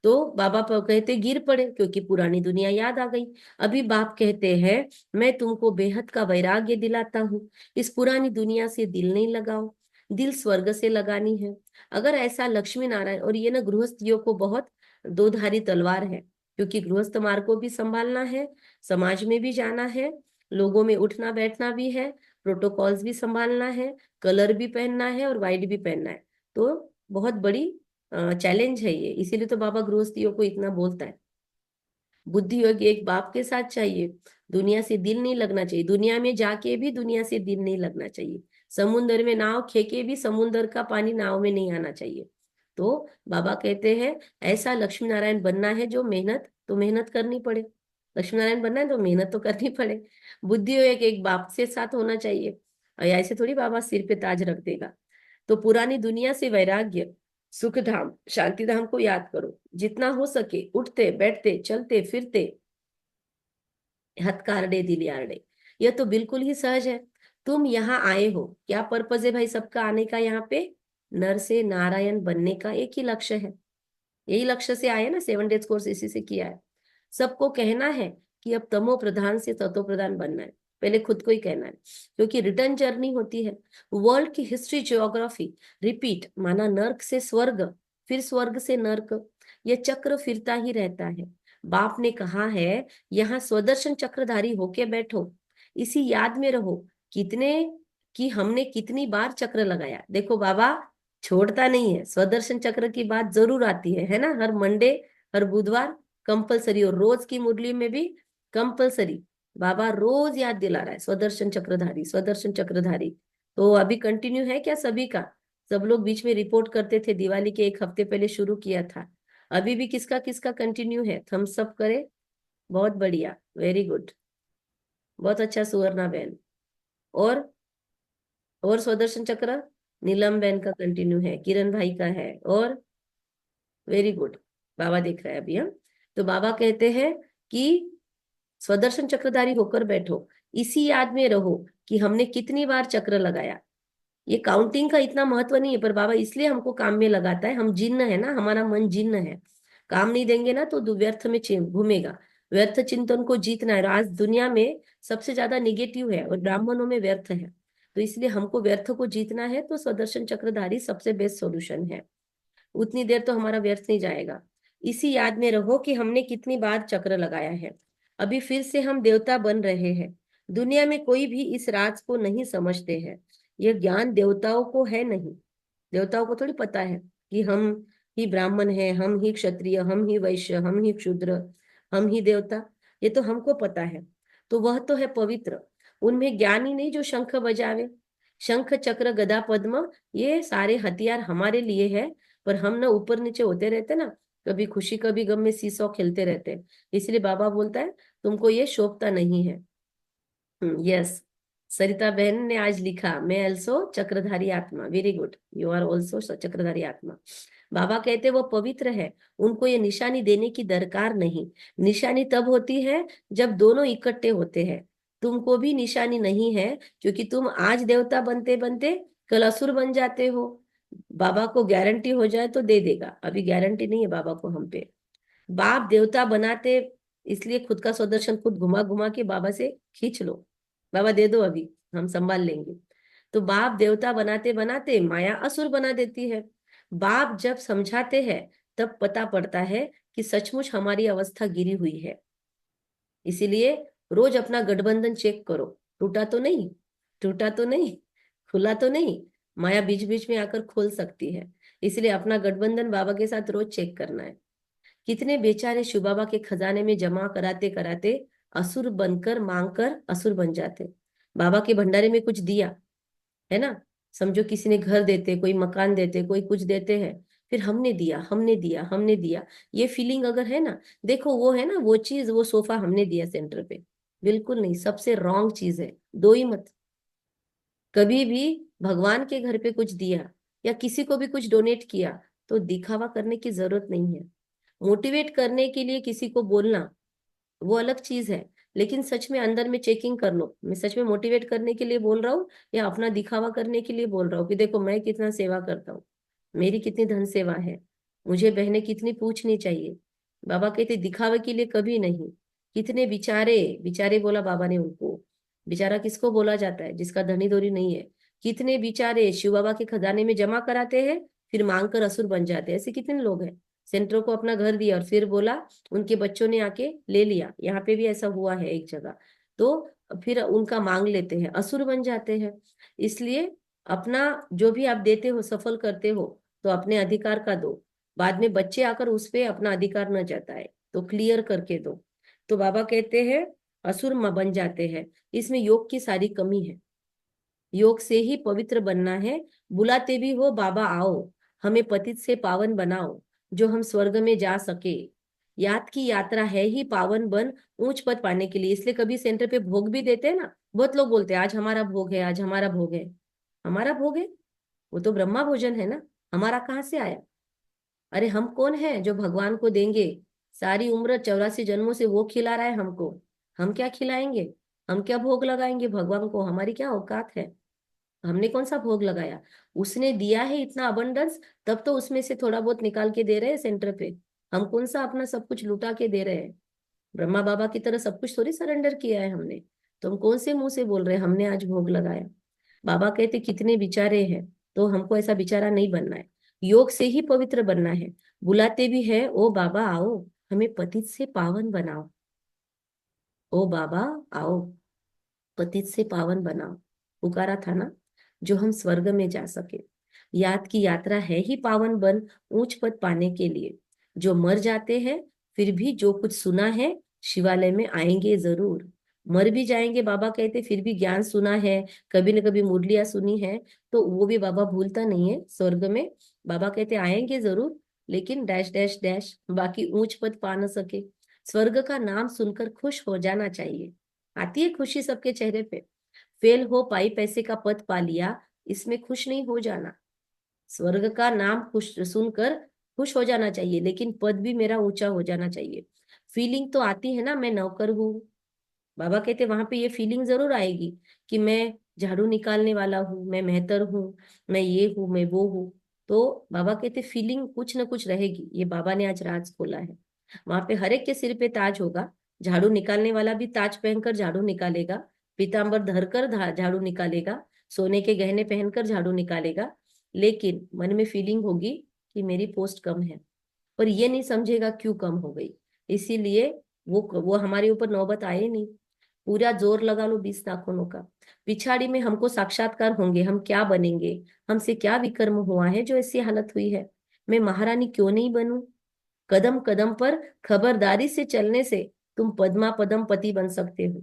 तो बाबा कहते गिर पड़े क्योंकि पुरानी दुनिया याद आ गई। अभी बाप कहते हैं मैं तुमको बेहद का वैराग्य दिलाता हूँ, इस पुरानी दुनिया से दिल नहीं लगाओ, दिल स्वर्ग से लगानी है। अगर ऐसा लक्ष्मी नारायण, और ये ना गृहस्थियों को बहुत दोधारी तलवार है, क्योंकि गृहस्थ मार्ग को भी संभालना है, समाज में भी जाना है, लोगों में उठना बैठना भी है, प्रोटोकॉल्स भी संभालना है, कलर भी पहनना है और वाइट भी पहनना है। तो बहुत बड़ी चैलेंज है ये, इसीलिए तो बाबा गृहस्थियों को इतना बोलता है। बुद्धि योग एक बाप के साथ चाहिए, दुनिया से दिल नहीं लगना चाहिए, दुनिया में जाके भी दुनिया से दिल नहीं लगना चाहिए, समुन्द्र में नाव खेके भी समुन्द्र का पानी नाव में नहीं आना चाहिए। तो बाबा कहते हैं ऐसा लक्ष्मी नारायण बनना है जो मेहनत तो मेहनत करनी पड़े, लक्ष्मी नारायण बनना है तो मेहनत तो करनी पड़े। बुद्धि योग एक बाप से साथ होना चाहिए, और ऐसे थोड़ी बाबा सिर पे ताज रख देगा। तो पुरानी दुनिया से वैराग्य, सुख धाम शांति धाम को याद करो, जितना हो सके उठते बैठते चलते फिरते, हथकारडे दिलियारडे, यह तो बिल्कुल ही सहज है। तुम यहाँ आए हो, क्या पर्पज है भाई सबका आने का यहाँ पे, नर से नारायण बनने का एक ही लक्ष्य है, यही लक्ष्य से आए ना, 7 डेज कोर्स इसी से किया है। सबको कहना है कि अब तमो प्रधान से तत्व प्रधान बनना है, पहले खुद को ही कहना है, क्योंकि रिटर्न जर्नी होती है। वर्ल्ड की हिस्ट्री ज्योग्राफी रिपीट, माना नर्क से स्वर्ग, फिर स्वर्ग से नर्क, यह चक्र फिरता ही रहता है। बाप ने कहा है यहाँ स्वदर्शन चक्रधारी होके बैठो, इसी याद में रहो कितने कि हमने कितनी बार चक्र लगाया। देखो बाबा छोड़ता नहीं है, स्वदर्शन चक्र की बात जरूर आती है ना, हर मंडे हर बुधवार कंपलसरी, और रोज की मुरली में भी कंपलसरी बाबा रोज याद दिला रहा है स्वदर्शन चक्रधारी स्वदर्शन चक्रधारी। तो अभी कंटिन्यू है क्या सभी का, सब लोग बीच में रिपोर्ट करते थे, दिवाली के 1 हफ्ते पहले शुरू किया था, अभी भी किसका किसका कंटिन्यू है, थम्स अप करे, बहुत बढ़िया, वेरी गुड, बहुत अच्छा सुवर्णा बहन। और स्वदर्शन चक्र नीलम बहन का कंटिन्यू है, किरण भाई का है, और वेरी गुड, बाबा देख रहा है अभी। हम तो बाबा कहते हैं कि स्वदर्शन चक्रधारी होकर बैठो, इसी याद में रहो कि हमने कितनी बार चक्र लगाया। ये काउंटिंग का इतना महत्व नहीं है, पर बाबा इसलिए हमको काम में लगाता है, हम जिन्न है ना, हमारा मन जिन्न है, काम नहीं देंगे ना तो व्यर्थ में घूमेगा। व्यर्थ चिंतन को जीतना है, और आज दुनिया में सबसे ज्यादा निगेटिव है और ब्राह्मणों में व्यर्थ है, तो इसलिए हमको व्यर्थ को जीतना है, तो स्वदर्शन चक्रधारी सबसे बेस्ट सॉल्यूशन है, उतनी देर तो हमारा व्यर्थ नहीं जाएगा। इसी याद में रहो कि हमने कितनी बार चक्र लगाया है, अभी फिर से हम देवता बन रहे हैं। दुनिया में कोई भी इस राज को नहीं समझते हैं, यह ज्ञान देवताओं को है नहीं, देवताओं को थोड़ी पता है कि हम ही ब्राह्मण है, हम ही क्षत्रिय, हम ही वैश्य, हम ही शूद्र, हम ही देवता। ये तो हमको पता है। तो वह तो है पवित्र। उनमें ज्ञान ही नहीं जो शंख बजावे। शंख चक्र गदा पद्म ये सारे हथियार हमारे लिए है, पर हम ना ऊपर नीचे होते रहते ना, कभी खुशी कभी गम में सीसॉ खेलते रहते हैं। इसलिए बाबा बोलता है तुमको ये शोभता नहीं है। यस, सरिता बहन ने आज लिखा, मैं ऑल्सो चक्रधारी आत्मा। Very good, you are also चक्रधारी आत्मा। बाबा कहते वो पवित्र है, उनको ये निशानी देने की दरकार नहीं। निशानी तब होती है जब दोनों इकट्ठे होते हैं। तुमको भी निशानी नहीं है, क्योंकि तुम आज देवता बनते बनते कल असुर बन जाते हो। बाबा को गारंटी हो जाए तो दे देगा, अभी गारंटी नहीं है बाबा को हम पे। बाप देवता बनाते, इसलिए खुद का स्वदर्शन खुद घुमा घुमा के बाबा से खींच लो, बाबा दे दो अभी, हम संभाल लेंगे। तो बाप देवता बनाते बनाते माया असुर बना देती है। बाप जब समझाते हैं तब पता पड़ता है कि सचमुच हमारी अवस्था गिरी हुई है। इसीलिए रोज अपना गठबंधन चेक करो, टूटा तो नहीं, टूटा तो नहीं, खुला तो नहीं। माया बीच बीच में आकर खोल सकती है, इसलिए अपना गठबंधन बाबा के साथ रोज चेक करना है। कितने बेचारे शिव बाबा के खजाने में जमा कराते कराते असुर बनकर मांग कर असुर बन जाते। बाबा के भंडारे में कुछ दिया है ना, समझो किसी ने घर देते, कोई मकान देते, कोई कुछ देते हैं, फिर हमने दिया, हमने दिया, हमने दिया, ये फीलिंग अगर है ना, देखो वो है ना वो चीज, वो सोफा हमने दिया सेंटर पे, बिल्कुल नहीं, सबसे रॉन्ग चीज है, दो ही मत। कभी भी भगवान के घर पे कुछ दिया या किसी को भी कुछ डोनेट किया तो दिखावा करने की जरूरत नहीं है। मोटिवेट करने के लिए किसी को बोलना वो अलग चीज है, लेकिन सच में अंदर में चेकिंग कर लो, मैं सच में मोटिवेट करने के लिए बोल रहा हूँ या अपना दिखावा करने के लिए बोल रहा हूँ कि देखो मैं कितना सेवा करता हूँ, मेरी कितनी धन सेवा है, मुझे बहनें कितनी पूछनी चाहिए। बाबा कहते दिखावे के लिए कभी नहीं। कितने बिचारे, बिचारे बोला बाबा ने उनको, बेचारा किसको बोला जाता है, जिसका धनी धोरी नहीं है। कितने बिचारे शिव बाबा के खजाने में जमा कराते हैं, फिर मांग कर असुर बन जाते हैं। ऐसे कितने लोग हैं। सेंटर को अपना घर दिया और फिर बोला उनके बच्चों ने आके ले लिया, यहाँ पे भी ऐसा हुआ है एक जगह। तो फिर उनका मांग लेते हैं, असुर बन जाते हैं। इसलिए अपना जो भी आप देते हो, सफल करते हो, तो अपने अधिकार का दो। बाद में बच्चे आकर उस पे अपना अधिकार न जताए, तो क्लियर करके दो। तो बाबा कहते हैं असुर बन जाते हैं, इसमें योग की सारी कमी है। योग से ही पवित्र बनना है। बुलाते भी हो बाबा आओ, हमें पतित से पावन बनाओ, जो हम स्वर्ग में जा सके। याद की यात्रा है ही पावन बन ऊंच पद पाने के लिए। इसलिए कभी सेंटर पे भोग भी देते हैं ना, बहुत लोग बोलते हैं आज हमारा भोग है, आज हमारा भोग है। हमारा भोग है, वो तो ब्रह्मा भोजन है ना, हमारा कहाँ से आया। अरे हम कौन है जो भगवान को देंगे, सारी उम्र 84 जन्मों से वो खिला रहा है हमको, हम क्या खिलाएंगे, हम क्या भोग लगाएंगे भगवान को, हमारी क्या औकात है। हमने कौन सा भोग लगाया, उसने दिया है इतना अबंडेंस, तब तो उसमें से थोड़ा बहुत निकाल के दे रहे हैं सेंटर पे। हम कौन सा अपना सब कुछ लुटा के दे रहे हैं। ब्रह्मा बाबा की तरह सब कुछ थोड़ी सरेंडर किया है हमने। तो हम कौन से मुंह से बोल रहे हैं हमने आज भोग लगाया। बाबा कहते कितने बिचारे हैं, तो हमको ऐसा बिचारा नहीं बनना है, योग से ही पवित्र बनना है। बुलाते भी है ओ बाबा आओ, हमें पतित से पावन बनाओ। ओ बाबा आओ, पतित से पावन बनाओ, पुकारा था ना, जो हम स्वर्ग में जा सके। याद की यात्रा है ही पावन बन ऊंच पद पाने के लिए। जो मर जाते हैं फिर भी जो कुछ सुना है शिवालय में आएंगे जरूर। मर भी जाएंगे, बाबा कहते फिर भी ज्ञान सुना है, कभी न कभी मुरलियां सुनी है, तो वो भी बाबा भूलता नहीं है स्वर्ग में। बाबा कहते आएंगे जरूर, लेकिन डैश डैश डैश बाकी ऊंच पद पा न सके। स्वर्ग का नाम सुनकर खुश हो जाना चाहिए। आती है खुशी सबके चेहरे पे। फेल हो पाई पैसे का पद पा लिया, इसमें खुश नहीं हो जाना। स्वर्ग का नाम खुश सुनकर खुश हो जाना चाहिए, लेकिन पद भी मेरा ऊंचा हो जाना चाहिए। फीलिंग तो आती है ना मैं नौकर हूँ, बाबा कहते वहां पे ये फीलिंग जरूर आएगी कि मैं झाड़ू निकालने वाला हूँ, मैं मेहतर हूँ, मैं ये हूँ, मैं वो हूँ। तो बाबा कहते फीलिंग कुछ ना कुछ रहेगी, ये बाबा ने आज राज खोला है। वहां पे हर एक के सिर पे ताज होगा, झाड़ू निकालने वाला भी ताज पहनकर झाड़ू निकालेगा, पीताम्बर धरकर झाड़ू निकालेगा, सोने के गहने पहनकर झाड़ू निकालेगा, लेकिन मन में फीलिंग होगी कि मेरी पोस्ट कम है, पर ये नहीं समझेगा क्यों कम हो गई। इसीलिए वो हमारे ऊपर नौबत आए नहीं। पूरा जोर लगा लो 20 नाखूनों का। पिछाड़ी में हमको साक्षात्कार होंगे, हम क्या बनेंगे, हमसे क्या विकर्म हुआ है जो ऐसी हालत हुई है, मैं महारानी क्यों नहीं बनूं। कदम कदम पर खबरदारी से चलने से तुम पद्मा पदम पति बन सकते हो।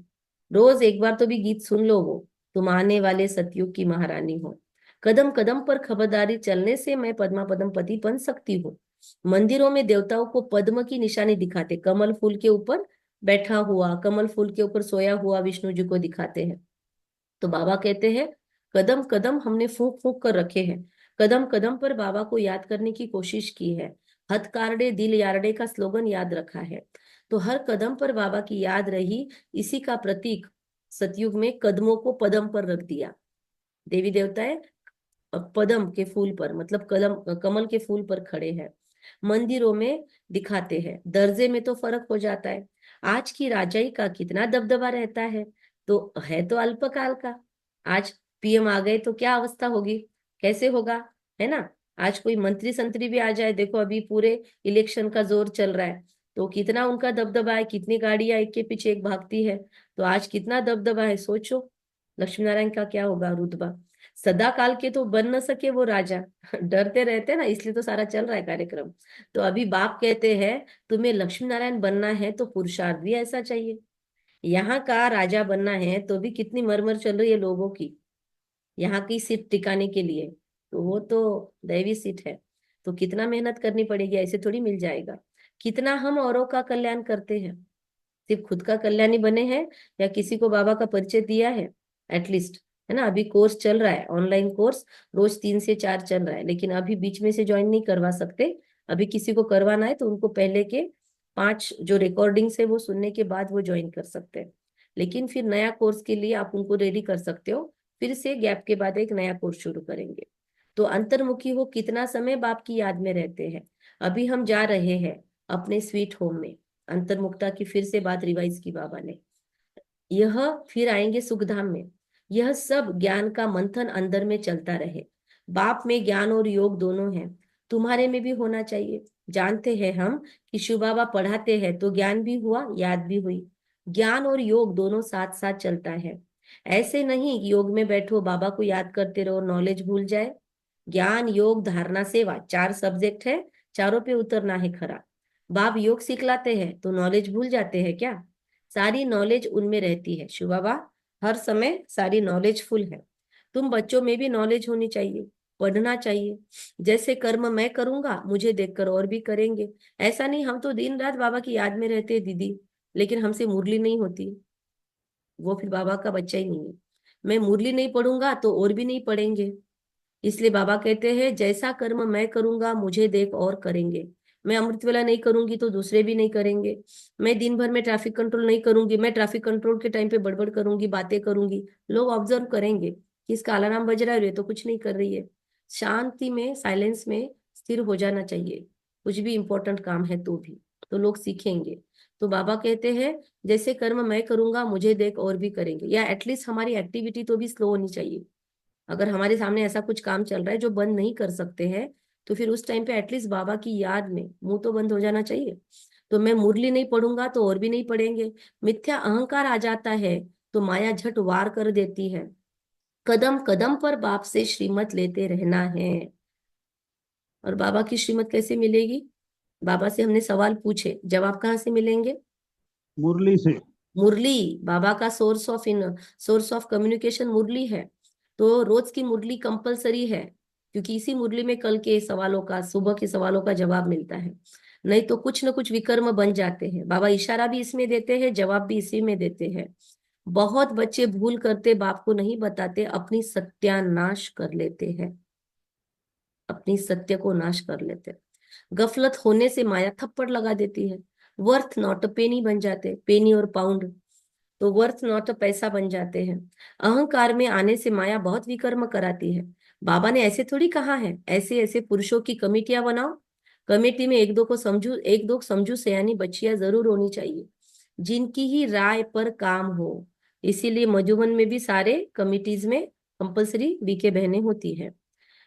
रोज एक बार तो भी गीत सुन लो, वो तुम आने वाले सतयुग की महारानी हो। कदम कदम पर खबरदारी चलने से मैं पद्मा पदम पति बन सकती हूँ। मंदिरों में देवताओं को पद्म की निशानी दिखाते, कमल फूल के ऊपर बैठा हुआ, कमल फूल के ऊपर सोया हुआ विष्णु जी को दिखाते हैं। तो बाबा कहते हैं कदम कदम हमने फूंक फूंक कर रखे हैं, कदम कदम पर बाबा को याद करने की कोशिश की है। हथ कारडे दिल यारडे का स्लोगन याद रखा है। तो हर कदम पर बाबा की याद रही, इसी का प्रतीक सतयुग में कदमों को पदम पर रख दिया। देवी देवताएं पदम के फूल पर, मतलब कमल के फूल पर खड़े हैं। मंदिरों में दिखाते हैं, दर्जे में तो फर्क हो जाता है। आज की राजाई का कितना दबदबा रहता है, तो है तो अल्पकाल का। आज पीएम आ गए तो क्या अवस्था होगी, कैसे होगा, है ना। आज कोई मंत्री संतरी भी आ जाए, देखो अभी पूरे इलेक्शन का जोर चल रहा है, तो कितना उनका दबदबा है, कितनी गाड़ियां एक के पीछे एक भागती है, तो आज कितना दबदबा है सोचो। लक्ष्मी नारायण का क्या होगा रुतबा। सदा काल के तो बन न सके वो राजा, डरते रहते हैं ना, इसलिए तो सारा चल रहा है कार्यक्रम। तो अभी बाप कहते हैं तुम्हें लक्ष्मी नारायण बनना है तो पुरुषार्थ भी ऐसा चाहिए। यहाँ का राजा बनना है तो भी कितनी मरमर चल रही है लोगों की, यहाँ की सीट टिकाने के लिए, तो वो तो दैवी सीट है, तो कितना मेहनत करनी पड़ेगी, ऐसे थोड़ी मिल जाएगा। कितना हम औरों का कल्याण करते हैं, सिर्फ खुद का कल्याणी बने हैं या किसी को बाबा का परिचय दिया है एटलीस्ट, है ना। अभी कोर्स चल रहा है, ऑनलाइन कोर्स रोज 3 से 4 चल रहा है, लेकिन अभी बीच में से ज्वाइन नहीं करवा सकते। अभी किसी को करवाना है तो उनको पहले के 5 जो रिकॉर्डिंग्स है वो सुनने के बाद वो ज्वाइन कर सकते हैं। लेकिन फिर नया कोर्स के लिए आप उनको रेडी कर सकते हो, फिर से गैप के बाद एक नया कोर्स शुरू करेंगे। तो अंतर्मुखी हो कितना समय बाप की याद में रहते हैं। अभी हम जा रहे हैं अपने स्वीट होम में, अंतर्मुखता की फिर से बात रिवाइज की बाबा ने। यह फिर आएंगे सुखधाम में। यह सब ज्ञान का मंथन अंदर में चलता रहे। बाप में ज्ञान और योग दोनों हैं, तुम्हारे में भी होना चाहिए। जानते हैं हम कि शिव बाबा पढ़ाते हैं तो ज्ञान भी हुआ, याद भी हुई। ज्ञान और योग दोनों साथ साथ चलता है। ऐसे नहीं कि योग में बैठो बाबा को याद करते रहो, नॉलेज भूल जाए। ज्ञान योग धारणा सेवा 4 सब्जेक्ट है, चारों पे उतरना है खरा। बाप योग सिखलाते हैं तो नॉलेज भूल जाते हैं क्या, सारी नॉलेज उनमें रहती है। शिव बाबा हर समय सारी नॉलेज फुल है। तुम बच्चों में भी नॉलेज होनी चाहिए, पढ़ना चाहिए। जैसे कर्म मैं करूंगा मुझे देखकर और भी करेंगे। ऐसा नहीं हम तो दिन रात बाबा की याद में रहते हैं दीदी, लेकिन हमसे मुरली नहीं होती, वो फिर बाबा का बच्चा ही नहीं है। मैं मुरली नहीं पढ़ूंगा तो और भी नहीं पढ़ेंगे। इसलिए बाबा कहते हैं जैसा कर्म मैं करूंगा मुझे देख और करेंगे। मैं अमृत वेला नहीं करूंगी तो दूसरे भी नहीं करेंगे। मैं दिन भर में ट्रैफिक कंट्रोल नहीं करूंगी, मैं ट्रैफिक कंट्रोल के टाइम पे बड़बड़ करूंगी, बातें करूंगी, लोग ऑब्जर्व करेंगे कि इसका अलार्म बज रहा है, ये तो कुछ नहीं कर रही है। शांति में, साइलेंस में स्थिर हो जाना चाहिए, कुछ भी इंपॉर्टेंट काम है तो भी, तो लोग सीखेंगे। तो बाबा कहते हैं जैसे कर्म मैं करूंगा मुझे देख और भी करेंगे, या एटलीस्ट हमारी एक्टिविटी तो भी स्लो होनी चाहिए। अगर हमारे सामने ऐसा कुछ काम चल रहा है जो बंद नहीं कर सकते हैं, तो फिर उस टाइम पे एटलीस्ट बाबा की याद में मुंह तो बंद हो जाना चाहिए। तो मैं मुरली नहीं पढ़ूंगा तो और भी नहीं पढ़ेंगे। मिथ्या अहंकार आ जाता है तो माया झट वार कर देती है। कदम कदम पर बाप से श्रीमत लेते रहना है। और बाबा की श्रीमत कैसे मिलेगी, बाबा से हमने सवाल पूछे, जवाब कहाँ से मिलेंगे, मुरली से। मुरली। बाबा का सोर्स ऑफ कम्युनिकेशन मुरली है। तो रोज की मुरली कंपलसरी है, क्योंकि इसी मुरली में कल के सवालों का, सुबह के सवालों का जवाब मिलता है। नहीं तो कुछ न कुछ विकर्म बन जाते हैं। बाबा इशारा भी इसमें देते हैं, जवाब भी इसी में देते हैं। बहुत बच्चे भूल करते बाप को नहीं बताते, अपनी सत्यानाश कर लेते हैं, अपनी सत्य को नाश कर लेते हैं। गफलत होने से माया थप्पड़ लगा देती है। वर्थ नॉट पेनी बन जाते, पेनी और पाउंड, तो वर्थ नॉट पैसा बन जाते हैं। अहंकार में आने से माया बहुत विकर्म कराती है। बाबा ने ऐसे थोड़ी कहा है ऐसे ऐसे पुरुषों की कमेटियां बनाओ, कमेटी में एक दो समझू सयानी बच्चियां जरूर होनी चाहिए, जिनकी ही राय पर काम हो। इसीलिए मधुबन में भी सारे कमिटीज में कंपलसरी बीके बहनें होती है।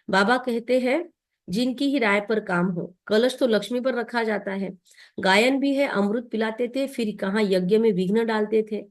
बाबा कहते हैं जिनकी ही राय पर काम हो। कलश तो लक्ष्मी पर रखा जाता है। गायन भी है, अमृत पिलाते थे, फिर कहाँ यज्ञ में विघ्न डालते थे।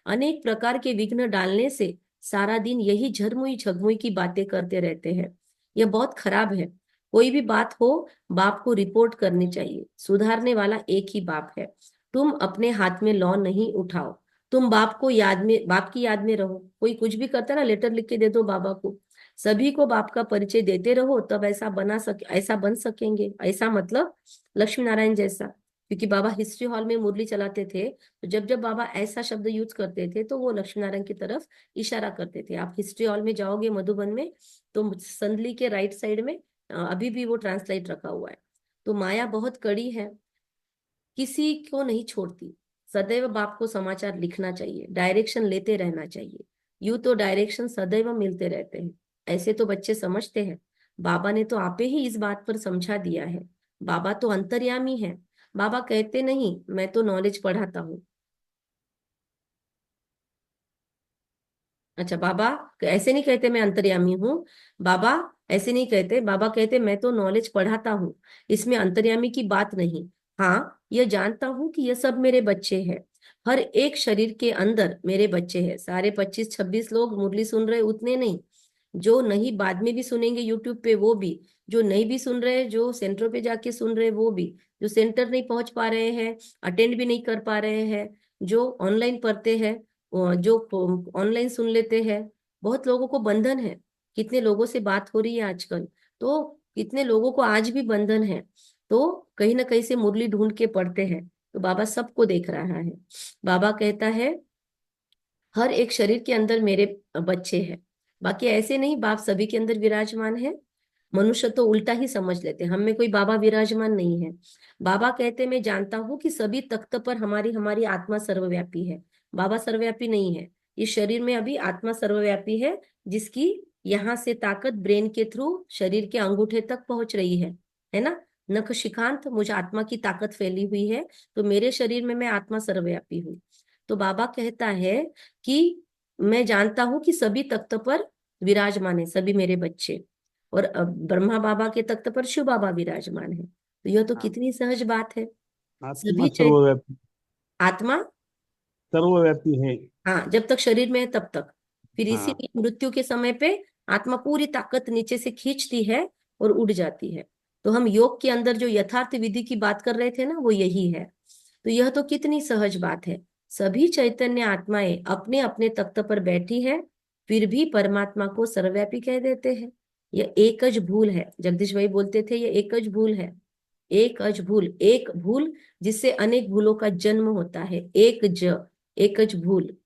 अनेक प्रकार के विघ्न डालने से सारा दिन यही झरमुई झगमुई की बातें करते रहते हैं। यह बहुत खराब है। कोई भी बात हो, बाप को रिपोर्ट करनी चाहिए। सुधारने वाला एक ही बाप है। तुम अपने हाथ में लॉ नहीं उठाओ। तुम बाप की याद में रहो। कोई कुछ भी करता है ना, लेटर लिख के दे दो बाबा को। सभी को बाप का परिचय देते रहो, तब ऐसा बन सकेंगे। ऐसा मतलब लक्ष्मी नारायण जैसा। क्योंकि बाबा हिस्ट्री हॉल में मुरली चलाते थे, तो जब जब बाबा ऐसा शब्द यूज करते थे तो वो लक्ष्मी नारायण की तरफ इशारा करते थे। आप हिस्ट्री हॉल में जाओगे मधुबन में, तो संदली के राइट साइड में अभी भी वो ट्रांसलेट रखा हुआ है। तो माया बहुत कड़ी है, किसी को नहीं छोड़ती। सदैव बाप को समाचार लिखना चाहिए, डायरेक्शन लेते रहना चाहिए। यूं तो डायरेक्शन सदैव मिलते रहते हैं, ऐसे तो बच्चे समझते हैं। बाबा ने तो आपे ही इस बात पर समझा दिया है। बाबा तो अंतर्यामी है। बाबा कहते नहीं मैं तो नॉलेज पढ़ाता हूँ। अच्छा, बाबा ऐसे नहीं कहते मैं अंतर्यामी हूँ। बाबा ऐसे नहीं कहते। बाबा कहते मैं तो नॉलेज पढ़ाता हूँ, इसमें अंतर्यामी की बात नहीं। हाँ, यह जानता हूँ कि यह सब मेरे बच्चे हैं। हर एक शरीर के अंदर मेरे बच्चे हैं। सारे 25-26 लोग मुरली सुन रहे उतने नहीं, जो नहीं बाद में भी सुनेंगे यूट्यूब पे वो भी, जो नहीं भी सुन रहे, जो सेंटरों पे जाके सुन रहे वो भी, जो सेंटर नहीं पहुंच पा रहे हैं, अटेंड भी नहीं कर पा रहे हैं, जो ऑनलाइन पढ़ते हैं, जो ऑनलाइन सुन लेते हैं। बहुत लोगों को बंधन है। कितने लोगों से बात हो रही है आजकल, तो कितने लोगों को आज भी बंधन है। तो कहीं ना कहीं से मुरली ढूंढ के पढ़ते हैं। तो बाबा सबको देख रहा है। बाबा कहता है हर एक शरीर के अंदर मेरे बच्चे हैं। बाकी ऐसे नहीं बाप सभी के अंदर विराजमान है। मनुष्य तो उल्टा ही समझ लेते हैं, हम में कोई बाबा विराजमान नहीं है। बाबा कहते मैं जानता हूं कि सभी तख्त पर हमारी हमारी आत्मा सर्वव्यापी है। बाबा सर्वव्यापी नहीं है। इस शरीर में अभी आत्मा सर्वव्यापी है, जिसकी यहाँ से ताकत ब्रेन के थ्रू शरीर के अंगूठे तक पहुंच रही है ना। नख शिखांत मुझे आत्मा की ताकत फैली हुई है, तो मेरे शरीर में मैं आत्मा सर्वव्यापी हूँ। तो बाबा कहता है कि मैं जानता हूं कि सभी तख्त पर विराजमान है सभी मेरे बच्चे। और ब्रह्मा बाबा के तख्त पर शिव बाबा विराजमान है। तो यह तो हाँ, कितनी सहज बात है। आत्मा सभी सर्वव्यापी, आत्मा, सर्वव्यापी है। हाँ, जब तक शरीर में है तब तक। फिर हाँ, इसीलिए मृत्यु के समय पे आत्मा पूरी ताकत नीचे से खींचती है और उड़ जाती है। तो हम योग के अंदर जो यथार्थ विधि की बात कर रहे थे ना, वो यही है। तो यह तो कितनी सहज बात है। सभी चैतन्य आत्माएं अपने अपने तख्त पर बैठी है, फिर भी परमात्मा को सर्वव्यापी कह देते हैं। यह एकज भूल है। जगदीश भाई बोलते थे यह एकज भूल है। एकज भूल, एक भूल जिससे अनेक भूलों का जन्म होता है। एकज भूल।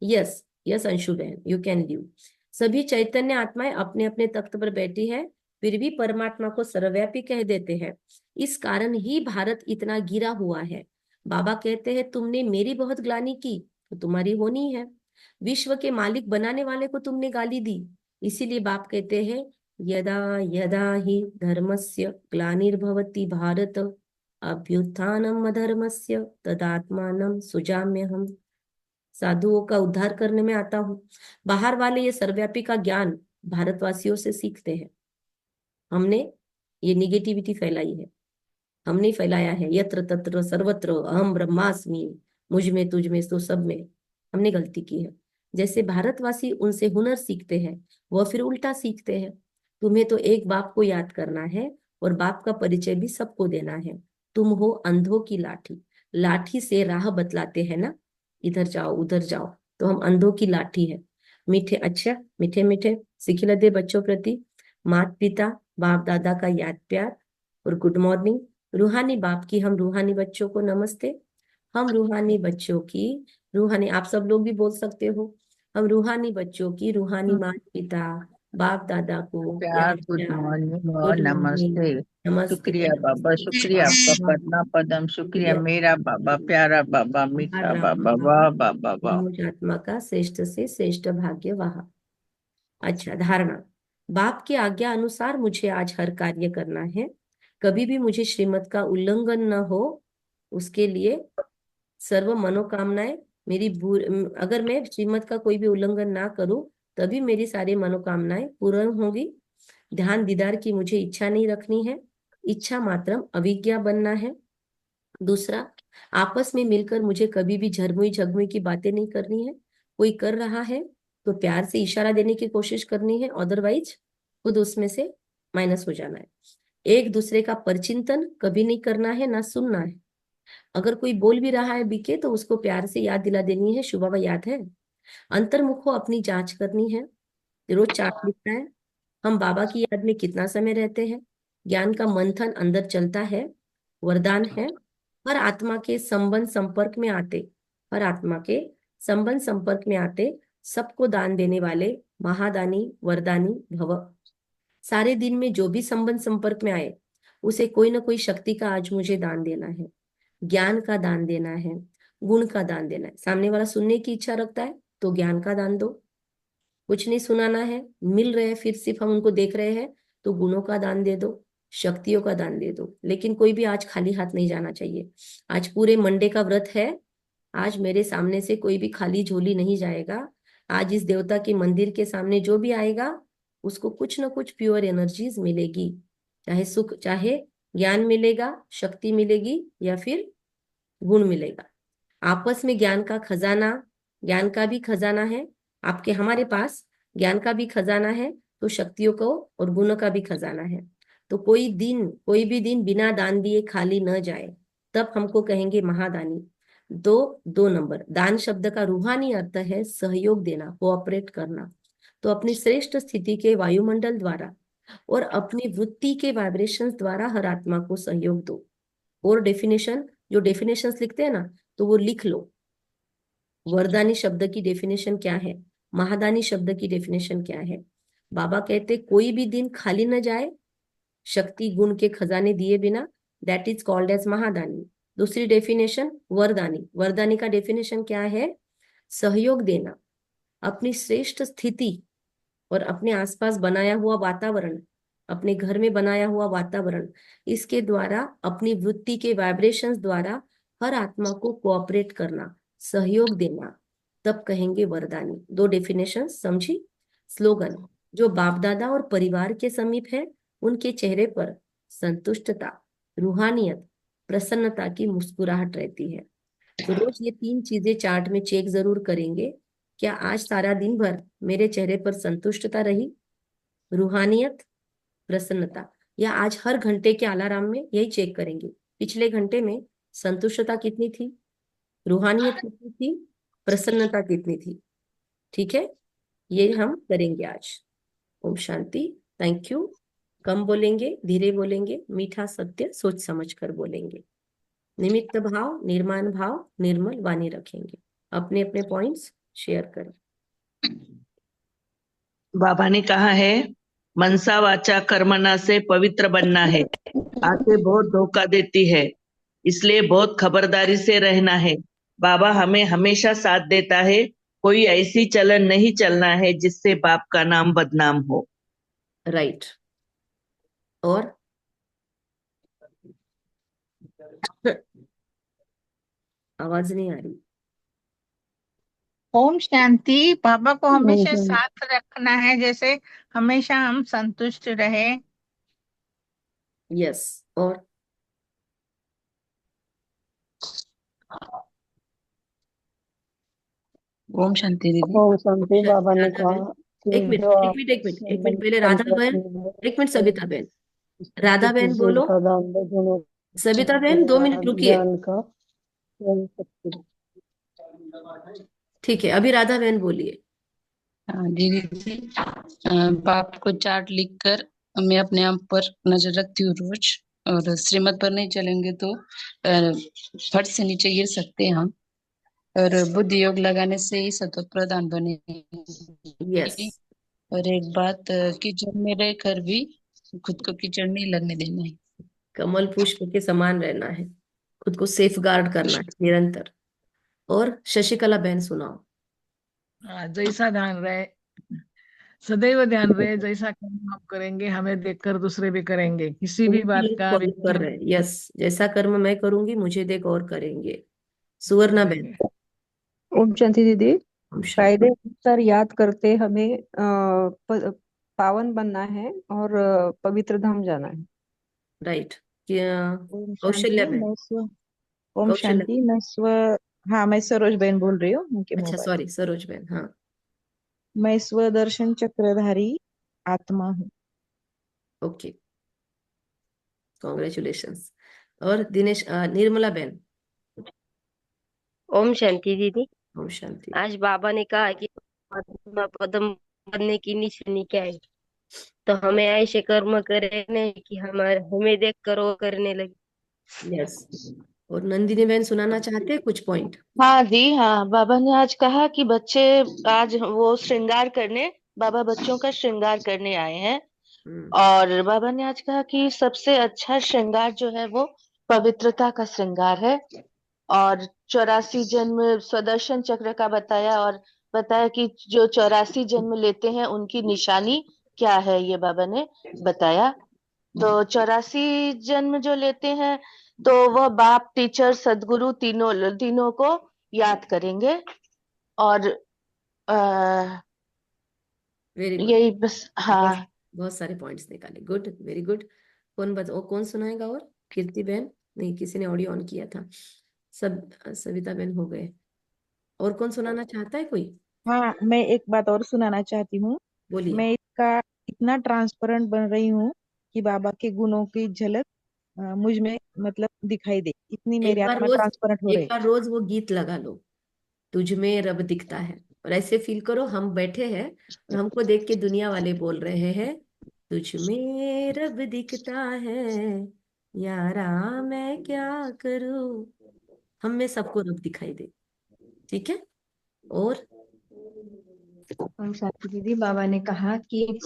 यस यस अंशु बहन, यू कैन लीव। सभी चैतन्य आत्माएं अपने अपने तख्त पर बैठी है, फिर भी परमात्मा को सर्वव्यापी कह देते हैं। इस कारण ही भारत इतना गिरा हुआ है। बाबा कहते हैं तुमने मेरी बहुत ग्लानि की, तो तुम्हारी होनी है। विश्व के मालिक बनाने वाले को तुमने गाली दी। इसीलिए बाप कहते हैं यदा यदा ही धर्मस्य ग्लानिर्भवति भारत अभ्युत्थानम अधर्मस्य तदात्मानं सुजाम्यहम्। साधुओं का उद्धार करने में आता हूँ। बाहर वाले ये सर्वव्यापी का ज्ञान भारतवासियों से सीखते हैं। हमने ये निगेटिविटी फैलाई है, हमने फैलाया है। यत्र तत्र सर्वत्र अहम ब्रह्मास्मि, मुझ में तुझ में तो सब में। हमने गलती की है। जैसे भारतवासी उनसे हुनर सीखते हैं, वह फिर उल्टा सीखते हैं। तुम्हें तो एक बाप को याद करना है, और बाप का परिचय भी सबको देना है। तुम हो अंधों की लाठी। लाठी से राह बतलाते हैं ना, इधर जाओ उधर जाओ। तो हम अंधों की लाठी है। मीठे, अच्छा मीठे मीठे सिखिला दे बच्चों प्रति माता पिता बाप दादा का याद प्यार और गुड मॉर्निंग। रूहानी बाप की हम रूहानी बच्चों को नमस्ते। हम रूहानी बच्चों की, रूहानी आप सब लोग भी बोल सकते हो, हम रूहानी बच्चों की रूहानी माता पिता बाप दादा को प्यार, याद गुड प्यार। मॉर्निंग और गुड मॉर्निंग, नमस्ते। नमस्ते शुक्रिया बाबा, शुक्रिया आपका बाबा। पदमा पदम, शुक्रिया यस, मेरा बाबा, प्यारा बाबा, मीठा हमारा बाबा, बाबा वाह बाबा वाह। मनोज आत्मा का श्रेष्ठ से श्रेष्ठ भाग्य वहा। अच्छा, धारणा। बाप की आज्ञा अनुसार मुझे आज हर कार्य करना है। कभी भी मुझे श्रीमत का उल्लंघन न हो, उसके लिए सर्व मनोकामनाएं मेरी अगर मैं श्रीमत का कोई भी उल्लंघन ना करूं, तभी मेरी सारी मनोकामनाएं पूर्ण होगी। ध्यान दीदार की मुझे इच्छा नहीं रखनी है, इच्छा मात्रम अविज्ञा बनना है। दूसरा, आपस में मिलकर मुझे कभी भी झरमुई झगमुई की बातें नहीं करनी है। कोई कर रहा है तो प्यार से इशारा देने की कोशिश करनी है, अदरवाइज खुद उसमें से माइनस हो जाना है। एक दूसरे का परचिंतन कभी नहीं करना है, ना सुनना है। अगर कोई बोल भी रहा है बीके तो उसको प्यार से याद दिला देनी है, शुभ याद है। अंतर्मुख हो, अपनी जांच करनी है, रोज चार्ट लिखना है। हम बाबा की याद में कितना समय रहते हैं, ज्ञान का मंथन अंदर चलता है, वरदान है। हर आत्मा के संबंध संपर्क में आते, हर आत्मा के संबंध संपर्क में आते सबको दान देने वाले महादानी वरदानी भव। सारे दिन में जो भी संबंध संपर्क में आए उसे कोई ना कोई शक्ति का आज मुझे दान देना है, ज्ञान का दान देना है, गुण का दान देना है। सामने वाला सुनने की इच्छा रखता है तो ज्ञान का दान दो, कुछ नहीं सुनाना है, मिल रहे हैं फिर सिर्फ हम उनको देख रहे हैं तो गुणों का दान दे दो, शक्तियों का दान दे दो। लेकिन कोई भी आज खाली हाथ नहीं जाना चाहिए। आज पूरे मंडे का व्रत है, आज मेरे सामने से कोई भी खाली झोली नहीं जाएगा। आज इस देवता के मंदिर के सामने जो भी आएगा उसको कुछ ना कुछ प्योर एनर्जीज मिलेगी, चाहे सुख चाहे ज्ञान मिलेगा, शक्ति मिलेगी या फिर गुण मिलेगा। आपस में ज्ञान का खजाना, ज्ञान का भी खजाना है आपके हमारे पास, ज्ञान का भी खजाना है तो शक्तियों को और गुणों का भी खजाना है। तो कोई भी दिन बिना दान दिए खाली न जाए, तब हमको कहेंगे महादानी। दो नंबर, दान शब्द का रूहानी अर्थ है सहयोग देना, कोऑपरेट करना। तो अपनी श्रेष्ठ स्थिति के वायुमंडल द्वारा और अपनी वृत्ति के वाइब्रेशंस द्वारा हर आत्मा को सहयोग दो। और डेफिनेशन, जो डेफिनेशंस लिखते हैं ना तो वो लिख लो। वरदानी शब्द की डेफिनेशन क्या है, महादानी शब्द की डेफिनेशन क्या है। बाबा कहते कोई भी दिन खाली न जाए शक्ति गुण के खजाने दिए बिना, दैट इज कॉल्ड एज महादानी। दूसरी डेफिनेशन वरदानी, वरदानी का डेफिनेशन क्या है, सहयोग देना। अपनी श्रेष्ठ स्थिति और अपने आसपास बनाया हुआ वातावरण, अपने घर में बनाया हुआ वातावरण, इसके द्वारा अपनी वृत्ति के वाइब्रेशंस द्वारा हर आत्मा को कोऑपरेट करना, सहयोग देना, तब कहेंगे वरदानी। दो डेफिनेशन समझी। स्लोगन, जो बाप दादा और परिवार के समीप है उनके चेहरे पर संतुष्टता, रूहानियत, प्रसन्नता की मुस्कुराहट रहती है। तो रोज ये तीन चीजें चार्ट में चेक जरूर करेंगे। क्या आज सारा दिन भर मेरे चेहरे पर संतुष्टता रही, रूहानियत, प्रसन्नता, या आज हर घंटे के अलार्म में यही चेक करेंगे पिछले घंटे में संतुष्टता कितनी थी, रूहानियत कितनी थी, प्रसन्नता कितनी थी। ठीक है, ये हम करेंगे आज। ओम शांति। Thank you. कम बोलेंगे, धीरे बोलेंगे, मीठा सत्य सोच समझ कर बोलेंगे। निमित्त भाव, निर्माण भाव, निर्मल वाणी रखेंगे। अपने अपने पॉइंट्स शेयर करें। बाबा ने कहा है मनसा वाचा कर्मणा से पवित्र बनना है। आंखें बहुत धोखा देती है, इसलिए बहुत खबरदारी से रहना है। बाबा हमें हमेशा साथ देता है, कोई ऐसी चलन नहीं चलना है जिससे बाप का नाम बदनाम हो। राइट। और आवाज नहीं आ रही। ओम शांति। बाबा को हमेशा साथ रखना है, जैसे हमेशा हम संतुष्ट रहे। यस। और ओम शांति दीदी। ओम शांति। बाबा ने राधा कहा बहन, कि एक मिनट जो एक मिनट एक मिनट एक मिनट पहले राधा बहन, एक मिनट सविता बहन। राधा बहन बोलो। का दान दो, दोनों सविता बहन 2 मिनट रुकिए। ज्ञान का यही शक्ति। ठीक है, अभी राधा बहन बोलिए। हाँ दीदी, बाप को चार्ट लिखकर मैं अपने आप पर नजर रखती हूँ रोज, और श्रीमत पर नहीं चलेंगे तो फट से नीचे गिर सकते हैं हम, और बुद्धि योग लगाने से ही सतत प्रधान बने। यस। और एक बात, कीचड़ में रहकर भी खुद को कीचड़ नहीं लगने देना है। कमल पुष्प के समान रहना है, खुद को सेफ गार्ड करना है निरंतर। और शशिकला बहन सुनाओ। जैसा ध्यान रहे, सदैव ध्यान रहे, जैसा कर्म हम करेंगे हमें देखकर दूसरे भी करेंगे, किसी भी उनकी बात लोग का फॉलो कर रहे हैं। यस, जैसा कर्म मैं करूंगी मुझे देख और करेंगे। सुवर्णा बहन। ओम शांति दीदी। ओम शांति। कायदे अनुसार याद करते हमें पावन बनना है और पवित्र धाम जाना है। राइट। ओम कौशल्या शांति। बहन। ओम कौशल्या। शांति। मैं स्व हाँ, मैं सरोज बहन बोल रही हूँ उनके अच्छा मोबाइल। सॉरी सरोज बहन, हाँ मैं स्वदर्शन चक्रधारी आत्मा हूँ। Okay, congratulations. और दिनेश, निर्मला बहन। ओम शांति दीदी। ओम शांति। आज बाबा ने कहा कि पद्म पद्म बनने की निशानी क्या है, तो हमें ऐसे कर्म करे नहीं कि हमारे हमें देख कर वो करने लगे। यस, और नंदिनी बहन सुनाना चाहते हैं कुछ पॉइंट? हाँ जी, हाँ, बाबा ने आज कहा कि बच्चे आज वो श्रृंगार करने, बाबा बच्चों का श्रृंगार करने आए हैं। और बाबा ने आज कहा कि सबसे अच्छा श्रृंगार जो है वो पवित्रता का श्रृंगार है। और 84 जन्म स्वदर्शन चक्र का बताया, और बताया कि जो 84 जन्म लेते हैं उनकी निशानी क्या है, ये बाबा ने बताया। तो 84 जन्म जो लेते हैं तो वह बाप, टीचर, सदगुरु तीनों तीनों को याद करेंगे। और वेरी गुड, यही बस, बहुत हाँ। बहुत सारे पॉइंट्स निकाले, गुड, वेरी गुड। कौन सुनाएगा? और कीर्ति बहन? नहीं, किसी ने ऑडियो ऑन किया था। सविता बहन हो गए। और कौन सुनाना चाहता है कोई? हाँ, मैं एक बात और सुनाना चाहती हूँ। बोलिए। मैं इसका इतना ट्रांसपेरेंट बन रही हूँ कि बाबा के गुणों की झलक मुझ में मतलब दिखाई दे, इतनी मेरी एक बार आत्मा रोज ट्रांसपेरेंट हो एक रही बार रोज वो गीत लगा लो, तुझ में रब दिखता है, और ऐसे फील करो हम बैठे हैं और हमको देख के दुनिया वाले बोल रहे हैं, तुझ में रब दिखता है, यारा मैं क्या करूं। हम में सबको रब दिखाई दे, ठीक है? और हम शांति दीदी, बाबा ने कहा कि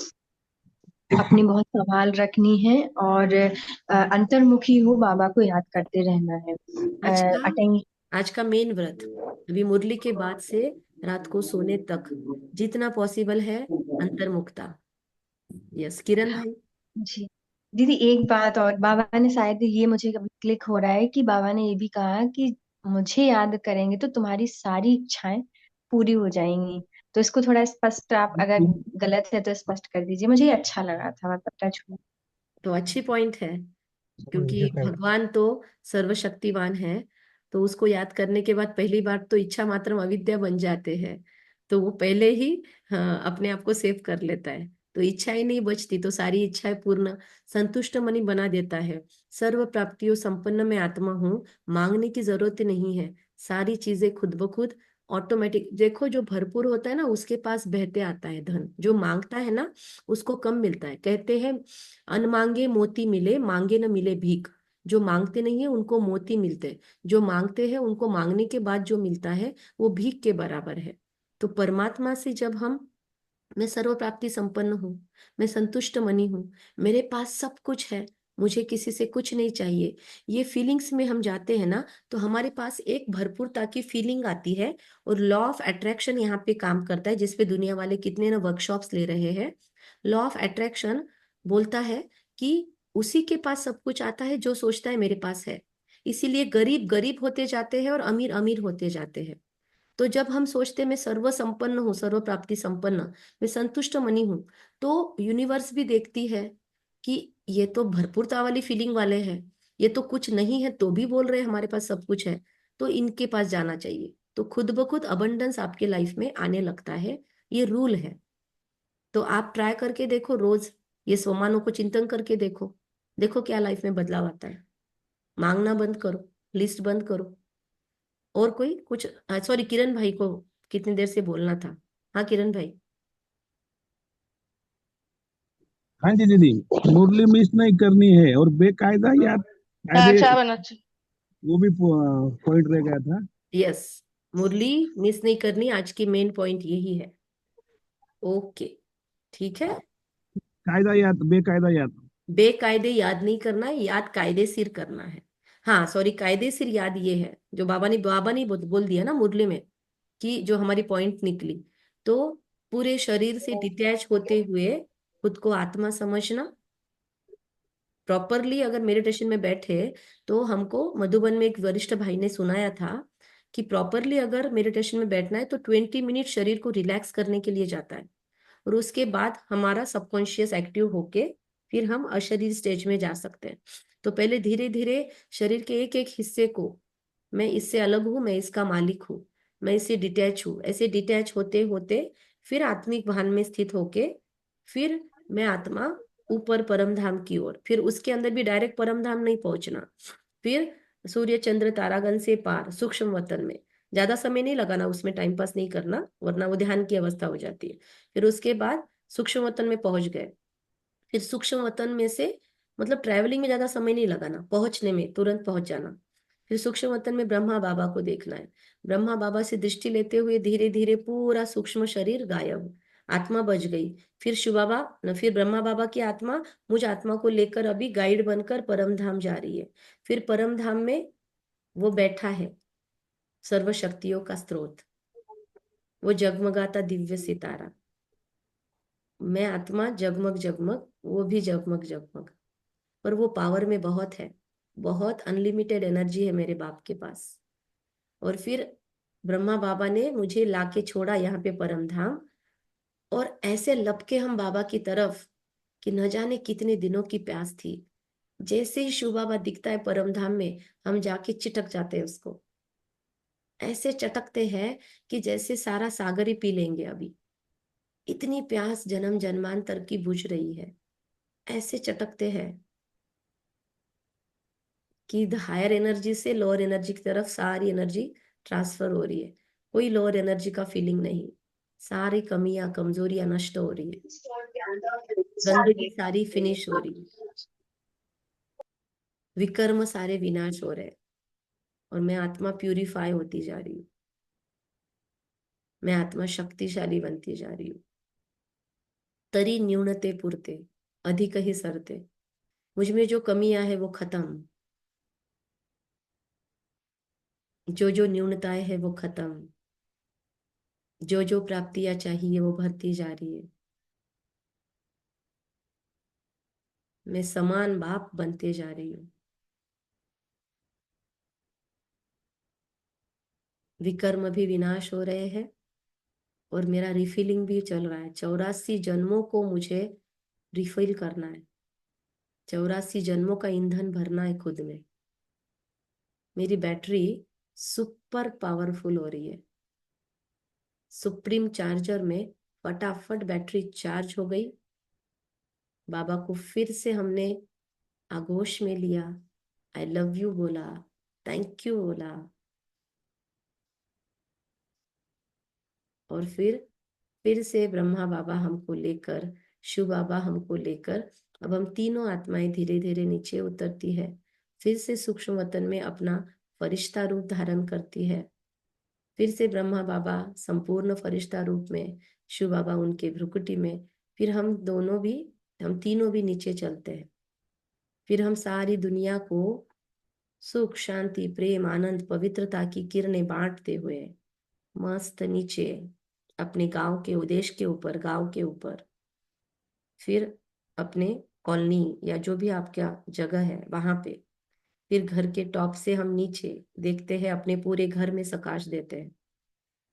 अपनी बहुत संभाल रखनी है और अंतर्मुखी हो, बाबा को याद करते रहना है। आज का अटेंग आज का मेन व्रत, अभी मुरली के बाद से रात को सोने तक जितना पॉसिबल है अंतर्मुखता। यस, किरण भाई। जी दीदी, एक बात और, बाबा ने शायद ये मुझे कभी क्लिक हो रहा है कि बाबा ने ये भी कहा कि मुझे याद करेंगे तो तुम्हारी सारी इच्छाएं पूरी हो जाएंगी। तो इसको थोड़ा स्पष्ट, आप अगर गलत है तो स्पष्ट कर दीजिए, मुझे ये अच्छा लगा था, मतलब टच हुआ। तो अच्छी पॉइंट है, क्योंकि भगवान तो सर्वशक्तिवान है, तो उसको याद करने के बाद पहली बार तो इच्छा मात्रम अविद्या बन जाते हैं, तो वो पहले ही हाँ, अपने आप को सेव कर लेता है, तो इच्छा ही नहीं बचती, तो सारी इच्छाएं पूर्ण संतुष्ट मनी बना देता है। सर्व प्राप्तियों संपन्न में आत्मा हूँ, मांगने की जरूरत नहीं है, सारी चीजें खुद ब खुद ऑटोमेटिक। देखो, जो भरपूर होता है ना उसके पास बहते आता है धन, जो मांगता है ना उसको कम मिलता है। कहते हैं अन मांगे मोती मिले, मांगे न मिले भीख। जो मांगते नहीं है उनको मोती मिलते हैं, जो मांगते हैं उनको मांगने के बाद जो मिलता है वो भीख के बराबर है। तो परमात्मा से जब हम, मैं सर्व प्राप्ति संपन्न हूँ, मैं संतुष्ट मनी हूँ, मेरे पास सब कुछ है, मुझे किसी से कुछ नहीं चाहिए, ये फीलिंग्स में हम जाते हैं ना, तो हमारे पास एक भरपूरता की फीलिंग आती है। और लॉ ऑफ अट्रैक्शन यहाँ पे काम करता है, जिसपे दुनिया वाले कितने ना वर्कशॉप्स ले रहे हैं। लॉ ऑफ अट्रैक्शन बोलता है कि उसी के पास सब कुछ आता है जो सोचता है मेरे पास है। इसीलिए गरीब गरीब होते जाते हैं और अमीर अमीर होते जाते हैं। तो जब हम सोचते मैं सर्व संपन्न हूँ, सर्व प्राप्ति संपन्न, मैं संतुष्ट मनी हूँ, तो यूनिवर्स भी देखती है कि ये तो भरपूरता वाली फीलिंग वाले हैं, ये तो कुछ नहीं है तो भी बोल रहे हैं हमारे पास सब कुछ है, तो इनके पास जाना चाहिए। तो खुद ब खुद अबंडेंस आपके लाइफ में आने लगता है, ये रूल है। तो आप ट्राई करके देखो, रोज ये स्वमानों को चिंतन करके देखो, देखो क्या लाइफ में बदलाव आता है। मांगना बंद करो, लिस्ट बंद करो। और कोई कुछ? सॉरी, किरण भाई को कितनी देर से बोलना था। हाँ किरण भाई। हाँ जी दीदी, मुरली मिस नहीं करनी है और बेकायदा याद कायदे, अच्छा बना। वो भी पॉइंट रह गया था। यस, मुरली मिस नहीं करनी, आज की मेन पॉइंट यही है। ओके, ठीक है। कायदा याद, बेकायदा याद। बेकायदे याद नहीं करना है, याद कायदेशीर करना है। हाँ सॉरी, कायदेशीर याद ये है जो बाबा ने बोल दिया ना मुरली में, कि जो हमारी पॉइंट निकली, तो पूरे शरीर से डिटैच होते हुए खुद को आत्मा समझना। प्रॉपरली अगर मेडिटेशन में बैठे, तो हमको मधुबन में एक वरिष्ठ भाई ने सुनाया था कि प्रॉपरली अगर मेडिटेशन में बैठना है तो 20 मिनट शरीर को रिलैक्स करने के लिए जाता है, और उसके बाद हमारा सबकॉन्शियस एक्टिव होके फिर हम अशरीर स्टेज में जा सकते हैं। तो पहले धीरे धीरे शरीर के एक एक हिस्से को मैं इससे अलग हूं, मैं इसका मालिक हूं, मैं इससे डिटैच हूं। ऐसे डिटैच होते होते फिर आत्मिक भान में स्थित होके फिर मैं आत्मा ऊपर परम धाम की ओर, फिर उसके अंदर भी डायरेक्ट परम धाम नहीं पहुंचना, फिर सूर्य चंद्र तारागण से पार सूक्ष्म वतन में ज्यादा समय नहीं लगाना, उसमें टाइम पास नहीं करना वरना वो ध्यान की अवस्था हो जाती है। फिर उसके बाद सूक्ष्म वतन में पहुंच गए, फिर सूक्ष्म वतन में से मतलब ट्रैवलिंग में ज्यादा समय नहीं लगाना, पहुंचने में तुरंत पहुंच जाना। फिर सूक्ष्म वतन में ब्रह्मा बाबा को देखना है, ब्रह्मा बाबा से दृष्टि लेते हुए धीरे धीरे पूरा सूक्ष्म शरीर गायब, आत्मा बच गई। फिर शिव बाबा न फिर ब्रह्मा बाबा की आत्मा मुझ आत्मा को लेकर अभी गाइड बनकर परम धाम जा रही है। फिर परम धाम में वो बैठा है, सर्व शक्तियों का स्रोत, वो जगमगाता दिव्य सितारा, मैं आत्मा जगमग जगमग, वो भी जगमग जगमग। पर वो पावर में बहुत है, बहुत अनलिमिटेड एनर्जी है मेरे बाप के पास। और फिर ब्रह्मा बाबा ने मुझे लाके छोड़ा यहाँ पे परम धाम, और ऐसे लपके हम बाबा की तरफ कि न जाने कितने दिनों की प्यास थी। जैसे ही शिव बाबा दिखता है परम धाम में, हम जाके चिटक जाते हैं उसको, ऐसे चटकते हैं कि जैसे सारा सागर ही पी लेंगे अभी, इतनी प्यास जन्म जन्मांतर की बुझ रही है। ऐसे चटकते हैं कि हायर एनर्जी से लोअर एनर्जी की तरफ सारी एनर्जी ट्रांसफर हो रही है, कोई लोअर एनर्जी का फीलिंग नहीं, सारी कमियां कमजोरियां नष्ट हो रही है, गंदगी सारी फिनिश हो रही है, विकर्म सारे विनाश हो रहे हैं, और मैं आत्मा प्यूरिफाई होती जा रही हूँ, मैं आत्मा शक्तिशाली बनती जा रही हूँ। तरी न्यूनते पुरते अधिक ही सरते, मुझ में जो कमियां है वो खत्म, जो न्यूनताएं है वो खत्म, जो प्राप्तियां चाहिए वो भरती जा रही है। मैं समान बाप बनते जा रही हूँ, विकर्म भी विनाश हो रहे हैं, और मेरा रिफिलिंग भी चल रहा है। 84 जन्मों को मुझे रिफिल करना है, 84 जन्मों का ईंधन भरना है खुद में। मेरी बैटरी सुपर पावरफुल हो रही है, सुप्रीम चार्जर में फटाफट बैटरी चार्ज हो गई। बाबा को फिर से हमने आगोश में लिया, आई लव यू बोला, थैंक यू बोला, और फिर से ब्रह्मा बाबा हमको लेकर, शिव बाबा हमको लेकर, अब हम तीनों आत्माएं धीरे धीरे नीचे उतरती है, फिर से सूक्ष्म वतन में अपना फरिश्ता रूप धारण करती है। फिर से ब्रह्मा बाबा संपूर्ण फरिश्ता रूप में, शिव बाबा उनके भ्रुकुटी में, फिर हम तीनों भी नीचे चलते हैं। फिर हम सारी दुनिया को सुख शांति प्रेम आनंद पवित्रता की किरणें बांटते हुए मस्त नीचे अपने गांव के देश के ऊपर, गांव के ऊपर, फिर अपने कॉलोनी या जो भी आपका जगह है वहां पे, फिर घर के टॉप से हम नीचे देखते हैं, अपने पूरे घर में प्रकाश देते हैं,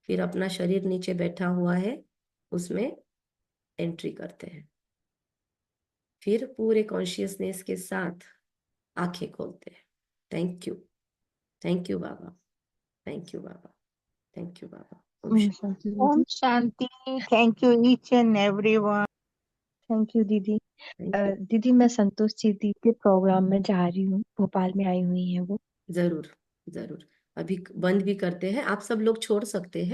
फिर अपना शरीर नीचे बैठा हुआ है उसमें एंट्री करते हैं, फिर पूरे कॉन्शियसनेस के साथ आंखें खोलते हैं। Thank you Baba, thank you Baba, thank you Baba. ओम शांति ओम दीदी। शांति। Thank you each and everyone. Thank you दीदी। Thank you. दीदी मैं संतोष दीदी के प्रोग्राम में जा रही हूँ, भोपाल में आई हुई है वो। जरूर जरूर, अभी बंद भी करते हैं, आप सब लोग छोड़ सकते हैं,